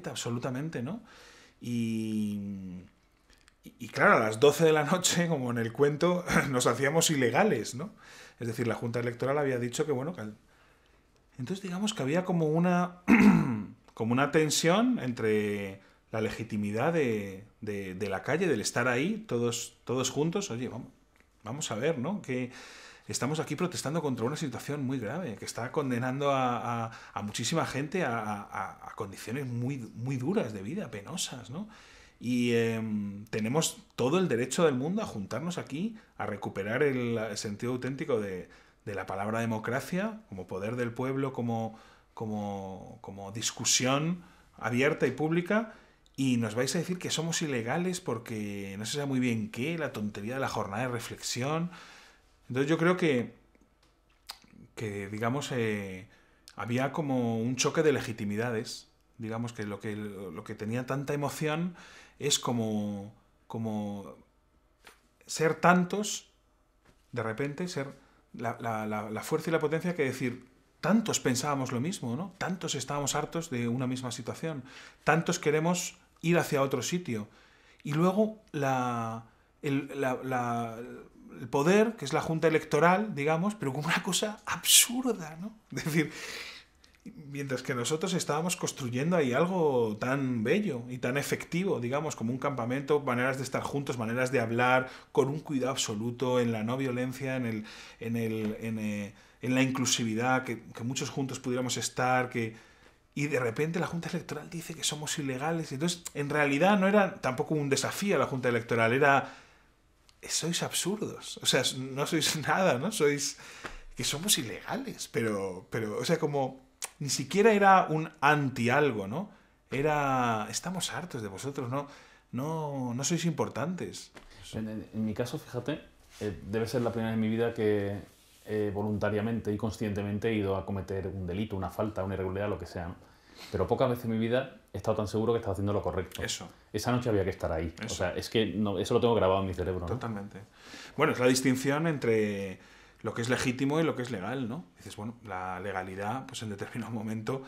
absolutamente, ¿no? Y claro, a las 12 de la noche, como en el cuento, nos hacíamos ilegales, ¿no? Es decir, la Junta Electoral había dicho que, bueno... Entonces digamos que había como como una tensión entre la legitimidad de la calle, del estar ahí, todos juntos. Oye, vamos a ver, ¿no? Que estamos aquí protestando contra una situación muy grave, que está condenando a muchísima gente a condiciones muy, muy duras de vida, penosas, ¿no? Y tenemos todo el derecho del mundo a juntarnos aquí, a recuperar el sentido auténtico de la palabra democracia, como poder del pueblo, como discusión abierta y pública, y nos vais a decir que somos ilegales porque no se sabe muy bien qué, la tontería de la jornada de reflexión. Entonces yo creo que digamos, había como un choque de legitimidades. Digamos que lo que tenía tanta emoción es como ser tantos, de repente, ser la fuerza y la potencia que decir, tantos pensábamos lo mismo, ¿no? Tantos estábamos hartos de una misma situación, tantos queremos ir hacia otro sitio. Y luego el poder, que es la Junta Electoral, digamos, pero como una cosa absurda, ¿no? Es decir, mientras que nosotros estábamos construyendo ahí algo tan bello y tan efectivo, digamos, como un campamento, maneras de estar juntos, maneras de hablar, con un cuidado absoluto en la no violencia, en la inclusividad, que muchos juntos pudiéramos estar, y de repente la Junta Electoral dice que somos ilegales. Entonces, en realidad no era tampoco un desafío a la Junta Electoral, era: sois absurdos, o sea, no sois nada, ¿no? Sois que somos ilegales, pero o sea, como ni siquiera era un anti algo, ¿no? Era, estamos hartos de vosotros, no sois importantes. En mi caso, fíjate, debe ser la primera vez en mi vida que voluntariamente y conscientemente he ido a cometer un delito, una falta, una irregularidad, lo que sea, ¿no? Pero pocas veces en mi vida he estado tan seguro que estaba haciendo lo correcto. Eso. Esa noche había que estar ahí. Eso. O sea, es que eso lo tengo grabado en mi cerebro, ¿no? Totalmente. Bueno, es la distinción entre lo que es legítimo y lo que es legal, ¿no? Dices, bueno, la legalidad, pues en determinado momento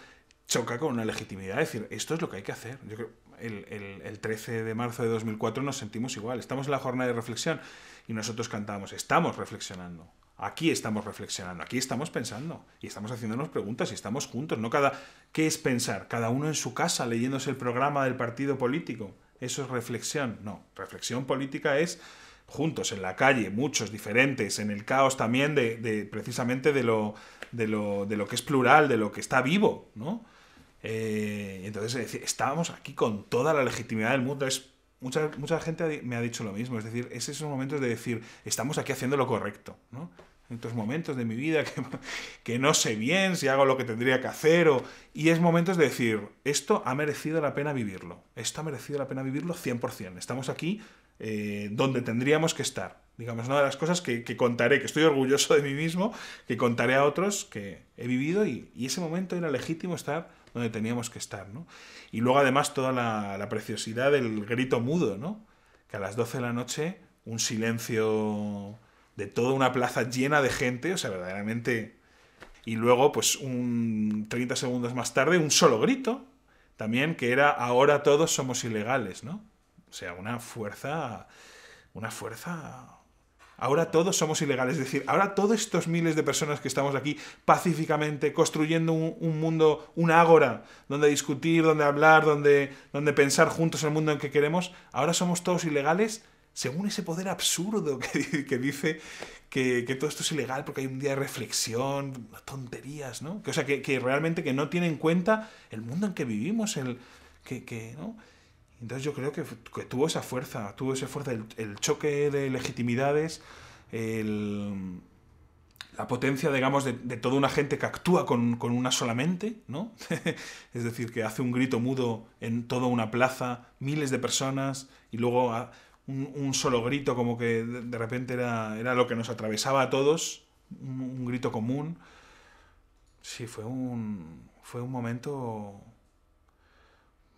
choca con una legitimidad. Es decir, esto es lo que hay que hacer. Yo creo el 13 de marzo de 2004 nos sentimos igual. Estamos en la jornada de reflexión y nosotros cantamos, estamos reflexionando. Aquí estamos reflexionando, aquí estamos pensando y estamos haciéndonos preguntas y estamos juntos. ¿Qué es pensar? Cada uno en su casa leyéndose el programa del partido político. ¿Eso es reflexión? No, reflexión política es juntos en la calle, muchos diferentes, en el caos también precisamente de lo que es plural, de lo que está vivo, ¿no? Entonces, es decir, estábamos aquí con toda la legitimidad del mundo. Mucha gente me ha dicho lo mismo. Es decir, es esos momentos de decir, estamos aquí haciendo lo correcto, ¿no? En estos momentos de mi vida que no sé bien si hago lo que tendría que hacer. Y es momentos de decir, esto ha merecido la pena vivirlo. Esto ha merecido la pena vivirlo 100%. Estamos aquí donde tendríamos que estar. Digamos, una de las cosas que contaré, que estoy orgulloso de mí mismo, que contaré a otros que he vivido y ese momento era legítimo estar donde teníamos que estar, ¿no? Y luego además toda la preciosidad del grito mudo, ¿no? Que a las 12 de la noche un silencio de toda una plaza llena de gente, o sea, verdaderamente. Y luego, pues 30 segundos más tarde, un solo grito, también, que era: ahora todos somos ilegales, ¿no? O sea, una fuerza. Ahora todos somos ilegales, es decir, ahora todos estos miles de personas que estamos aquí pacíficamente construyendo un mundo, un ágora, donde discutir, donde hablar, donde pensar juntos el mundo en que queremos, ahora somos todos ilegales según ese poder absurdo que dice que todo esto es ilegal porque hay un día de reflexión, tonterías, ¿no? O sea, que realmente que no tiene en cuenta el mundo en que vivimos, ¿no? Entonces yo creo que tuvo esa fuerza, el choque de legitimidades, la potencia, digamos, de toda una gente que actúa con una sola mente, ¿no? Es decir, que hace un grito mudo en toda una plaza, miles de personas, y luego un solo grito, como que de repente era lo que nos atravesaba a todos, un grito común. Sí, fue un momento...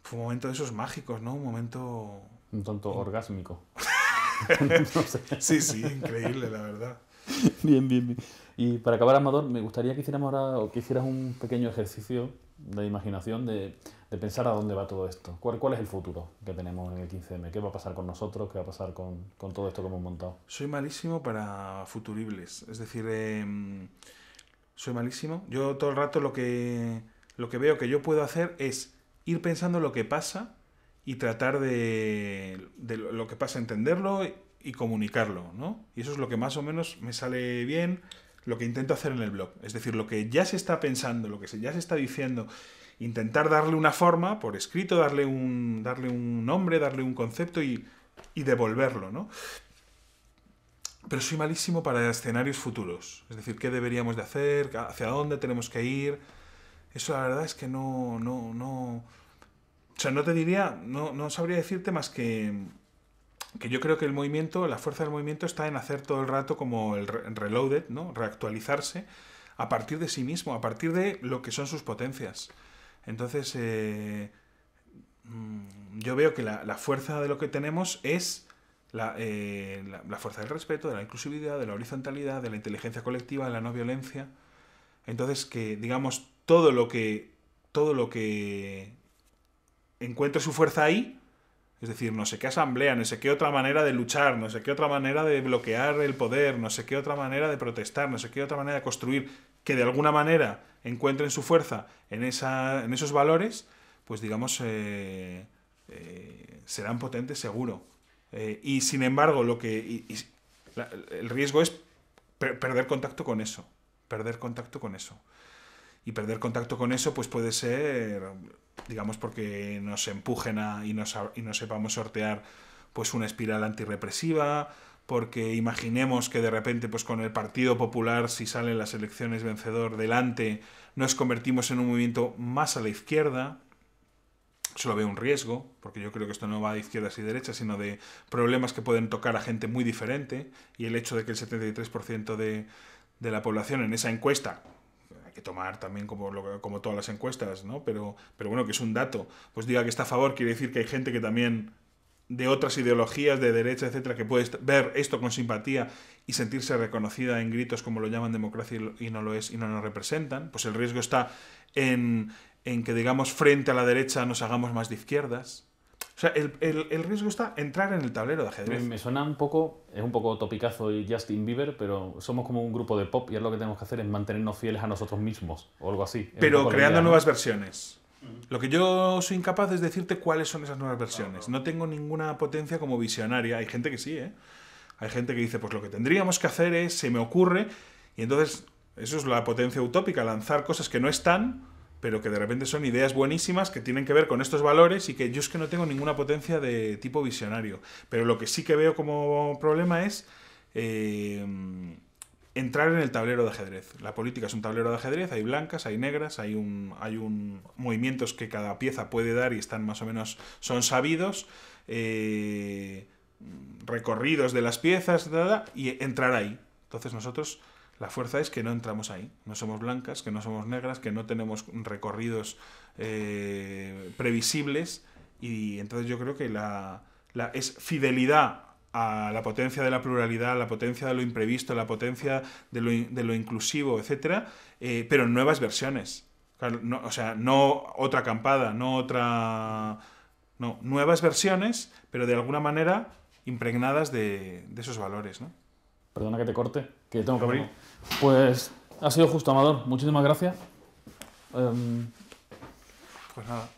Fue un momento de esos mágicos, ¿no? Un momento... Un tanto orgásmico. No sé. Sí, increíble, la verdad. Bien. Y para acabar, Amador, me gustaría que hiciéramos ahora, o que hicieras un pequeño ejercicio de imaginación, de pensar a dónde va todo esto. ¿Cuál es el futuro que tenemos en el 15M? ¿Qué va a pasar con nosotros? ¿Qué va a pasar con todo esto que hemos montado? Soy malísimo para futuribles. Es decir, soy malísimo. Yo todo el rato lo que veo que yo puedo hacer es ir pensando lo que pasa y tratar de lo que pasa, entenderlo y comunicarlo, ¿no? Y eso es lo que más o menos me sale bien, lo que intento hacer en el blog. Es decir, lo que ya se está pensando, lo que ya se está diciendo, intentar darle una forma por escrito, darle un nombre, darle un concepto y devolverlo, ¿no? Pero soy malísimo para escenarios futuros. Es decir, qué deberíamos de hacer, hacia dónde tenemos que ir. Eso la verdad es que no. O sea, no te diría, no sabría decirte más que yo creo que el movimiento, la fuerza del movimiento está en hacer todo el rato como el reloaded, ¿no? Reactualizarse a partir de sí mismo, a partir de lo que son sus potencias. Entonces, yo veo que la fuerza de lo que tenemos es la fuerza del respeto, de la inclusividad, de la horizontalidad, de la inteligencia colectiva, de la no violencia. Entonces, que digamos, todo lo que encuentre su fuerza ahí, es decir, no sé qué asamblea, no sé qué otra manera de luchar, no sé qué otra manera de bloquear el poder, no sé qué otra manera de protestar, no sé qué otra manera de construir, que de alguna manera encuentren su fuerza en esos valores, pues digamos, serán potentes seguro. Y sin embargo, el riesgo es perder contacto con eso. Perder contacto con eso. Y perder contacto con eso pues puede ser, digamos, porque nos empujen y no sepamos sortear pues una espiral antirrepresiva, porque imaginemos que de repente pues con el Partido Popular, si salen las elecciones vencedor delante, nos convertimos en un movimiento más a la izquierda. Solo veo un riesgo, porque yo creo que esto no va de izquierdas y derechas, sino de problemas que pueden tocar a gente muy diferente, y el hecho de que el 73% de la población en esa encuesta, hay que tomar también como todas las encuestas, ¿no? Pero bueno, que es un dato, pues diga que está a favor, quiere decir que hay gente que también de otras ideologías, de derecha, etcétera, que puede ver esto con simpatía y sentirse reconocida en gritos como lo llaman democracia y no lo es y no nos representan. Pues el riesgo está en que, digamos, frente a la derecha nos hagamos más de izquierdas. O sea, el riesgo está entrar en el tablero de ajedrez. Me suena un poco, es un poco topicazo y Justin Bieber, pero somos como un grupo de pop y es lo que tenemos que hacer es mantenernos fieles a nosotros mismos o algo así. Pero creando nuevas versiones. Lo que yo soy incapaz es decirte cuáles son esas nuevas versiones. No tengo ninguna potencia como visionaria. Hay gente que sí, ¿eh? Hay gente que dice, pues lo que tendríamos que hacer es, se me ocurre, y entonces eso es la potencia utópica, lanzar cosas que no están, pero que de repente son ideas buenísimas que tienen que ver con estos valores y que yo es que no tengo ninguna potencia de tipo visionario. Pero lo que sí que veo como problema es entrar en el tablero de ajedrez. La política es un tablero de ajedrez, hay blancas, hay negras, hay movimientos que cada pieza puede dar y están más o menos, son sabidos, recorridos de las piezas, y entrar ahí. Entonces nosotros, la fuerza es que no entramos ahí. No somos blancas, que no somos negras, que no tenemos recorridos previsibles, y entonces yo creo que es fidelidad a la potencia de la pluralidad, a la potencia de lo imprevisto, a la potencia de lo inclusivo, etcétera, pero en nuevas versiones. Claro, no, o sea, no otra acampada, no otra... No, nuevas versiones, pero de alguna manera impregnadas de esos valores, ¿no? Perdona que te corte, que tengo que abrir. Pues ha sido justo, Amador. Muchísimas gracias. Pues nada.